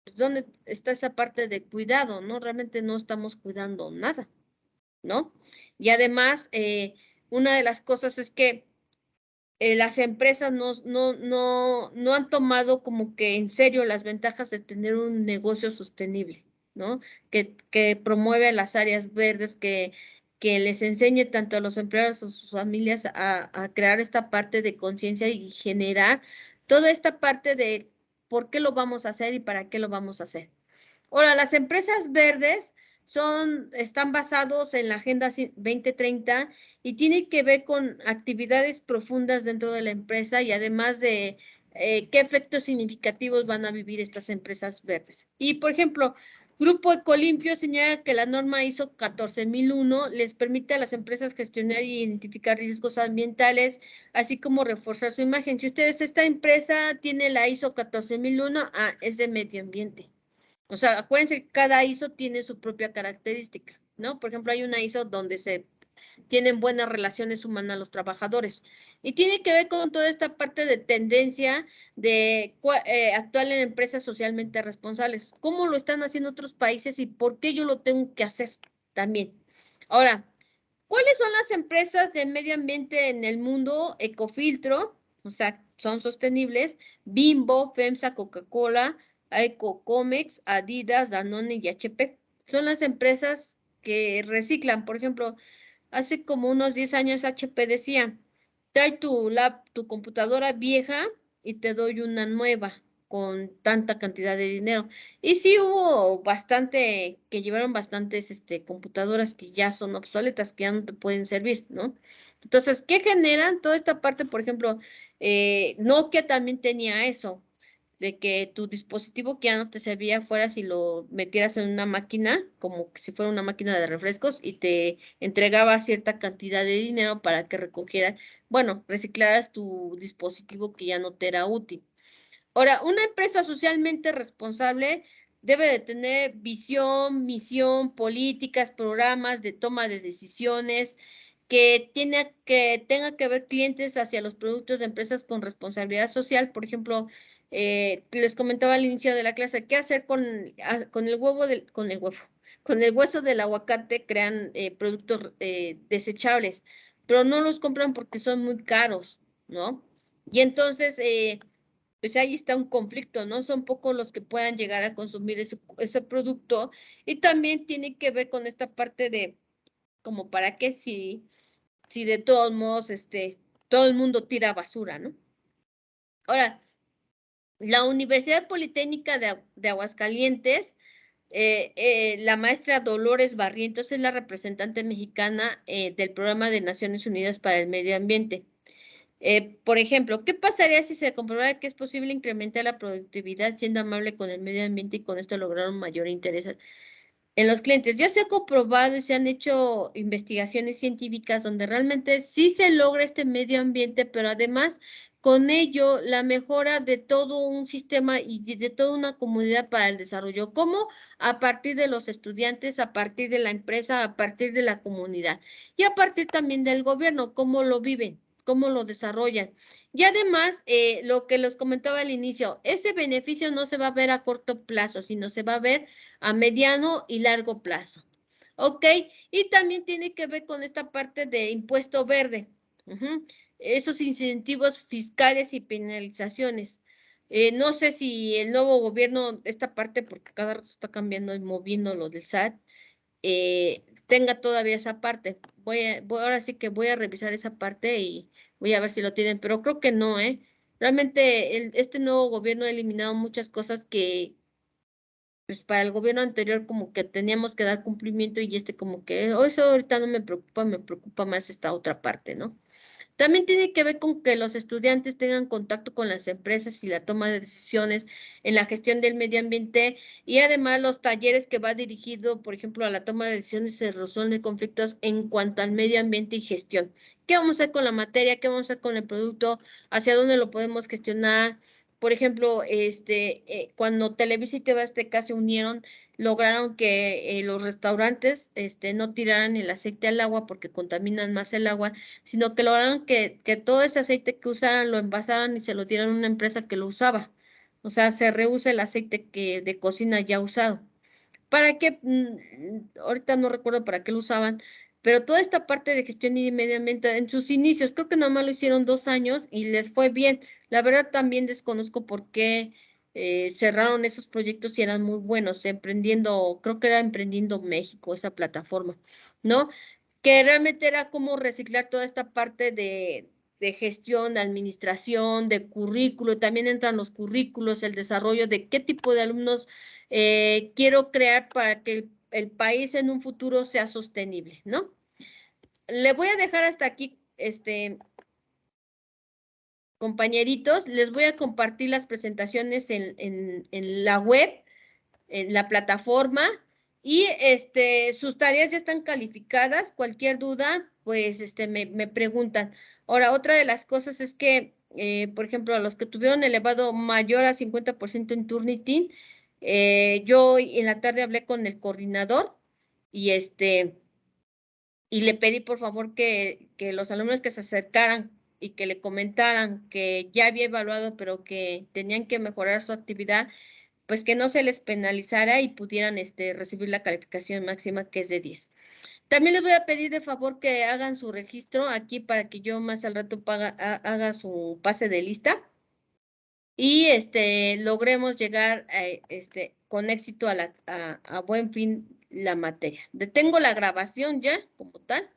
pues, ¿dónde está esa parte de cuidado, no? Realmente no estamos cuidando nada, ¿no? Y además, una de las cosas es que las empresas no han tomado como que en serio las ventajas de tener un negocio sostenible, ¿no? Que promueve las áreas verdes, que les enseñe tanto a los empleados a sus familias a crear esta parte de conciencia y generar toda esta parte de por qué lo vamos a hacer y para qué lo vamos a hacer. Ahora, las empresas verdes están basados en la Agenda 2030 y tienen que ver con actividades profundas dentro de la empresa y además de qué efectos significativos van a vivir estas empresas verdes. Y, por ejemplo, Grupo Ecolimpio señala que la norma ISO 14001 les permite a las empresas gestionar y identificar riesgos ambientales, así como reforzar su imagen. Si ustedes, esta empresa tiene la ISO 14001, es de medio ambiente. O sea, acuérdense que cada ISO tiene su propia característica, ¿no? Por ejemplo, hay una ISO donde se tienen buenas relaciones humanas los trabajadores. Y tiene que ver con toda esta parte de tendencia de actual en empresas socialmente responsables. ¿Cómo lo están haciendo otros países y por qué yo lo tengo que hacer también? Ahora, ¿cuáles son las empresas de medio ambiente en el mundo? Ecofiltro, o sea, son sostenibles. Bimbo, FEMSA, Coca-Cola, Ecocomex, Adidas, Danone y HP. Son las empresas que reciclan. Por ejemplo, hace como unos 10 años HP decía, trae tu computadora vieja y te doy una nueva con tanta cantidad de dinero. Y sí hubo bastante, que llevaron bastantes computadoras que ya son obsoletas, que ya no te pueden servir, ¿no? Entonces, ¿qué generan? Toda esta parte, por ejemplo, Nokia también tenía eso, de que tu dispositivo que ya no te servía fuera si lo metieras en una máquina, como si fuera una máquina de refrescos, y te entregaba cierta cantidad de dinero para que recogieras, bueno, reciclaras tu dispositivo que ya no te era útil. Ahora, una empresa socialmente responsable debe de tener visión, misión, políticas, programas de toma de decisiones, que tenga que ver clientes hacia los productos de empresas con responsabilidad social. Por ejemplo, les comentaba al inicio de la clase, ¿qué hacer con el huevo con el hueso del aguacate? Crean productos desechables, pero no los compran porque son muy caros, ¿no? Y entonces, pues ahí está un conflicto, ¿no? Son pocos los que puedan llegar a consumir ese producto y también tiene que ver con esta parte de, como para qué si de todos modos, todo el mundo tira basura, ¿no? Ahora, la Universidad Politécnica de Aguascalientes, la maestra Dolores Barrientos es la representante mexicana del Programa de Naciones Unidas para el Medio Ambiente. Por ejemplo, ¿qué pasaría si se comprobara que es posible incrementar la productividad siendo amable con el medio ambiente y con esto lograr un mayor interés en los clientes? Ya se ha comprobado y se han hecho investigaciones científicas donde realmente sí se logra este medio ambiente, pero además con ello la mejora de todo un sistema y de toda una comunidad para el desarrollo. ¿Cómo? A partir de los estudiantes, a partir de la empresa, a partir de la comunidad y a partir también del gobierno, cómo lo viven, cómo lo desarrollan. Y además, lo que les comentaba al inicio, ese beneficio no se va a ver a corto plazo, sino se va a ver a mediano y largo plazo. ¿Ok? Y también tiene que ver con esta parte de impuesto verde. Esos incentivos fiscales y penalizaciones. No sé si el nuevo gobierno, esta parte, porque cada rato está cambiando y moviendo lo del SAT, tenga todavía esa parte. Ahora sí que voy a revisar esa parte y voy a ver si lo tienen, pero creo que no, ¿eh? Realmente este nuevo gobierno ha eliminado muchas cosas que, pues para el gobierno anterior como que teníamos que dar cumplimiento y como que eso ahorita no me preocupa más esta otra parte, ¿no? También tiene que ver con que los estudiantes tengan contacto con las empresas y la toma de decisiones en la gestión del medio ambiente y además los talleres que va dirigido, por ejemplo, a la toma de decisiones y resolución de conflictos en cuanto al medio ambiente y gestión. ¿Qué vamos a hacer con la materia? ¿Qué vamos a hacer con el producto? ¿Hacia dónde lo podemos gestionar? Por ejemplo, cuando Televisa y TV Azteca se unieron, lograron que los restaurantes no tiraran el aceite al agua porque contaminan más el agua, sino que lograron que todo ese aceite que usaran lo envasaran y se lo dieran a una empresa que lo usaba. O sea, se reusa el aceite de cocina ya usado. ¿Para qué? Ahorita no recuerdo para qué lo usaban, pero toda esta parte de gestión y medio ambiente, en sus inicios, creo que nada más lo hicieron 2 años y les fue bien. La verdad también desconozco por qué cerraron esos proyectos y eran muy buenos, emprendiendo, creo que era Emprendiendo México, esa plataforma, ¿no? Que realmente era como reciclar toda esta parte de gestión, de administración, de currículo, también entran los currículos, el desarrollo de qué tipo de alumnos quiero crear para que el país en un futuro sea sostenible, ¿no? Le voy a dejar hasta aquí, compañeritos, les voy a compartir las presentaciones en la web, en la plataforma, y sus tareas ya están calificadas. Cualquier duda, pues me preguntan. Ahora, otra de las cosas es que, por ejemplo, a los que tuvieron elevado mayor a 50% en Turnitin, yo en la tarde hablé con el coordinador y y le pedí por favor que los alumnos que se acercaran y que le comentaran que ya había evaluado, pero que tenían que mejorar su actividad, pues que no se les penalizara y pudieran recibir la calificación máxima, que es de 10. También les voy a pedir de favor que hagan su registro aquí para que yo más al rato haga su pase de lista y logremos llegar con éxito a buen fin la materia. Detengo la grabación ya como tal.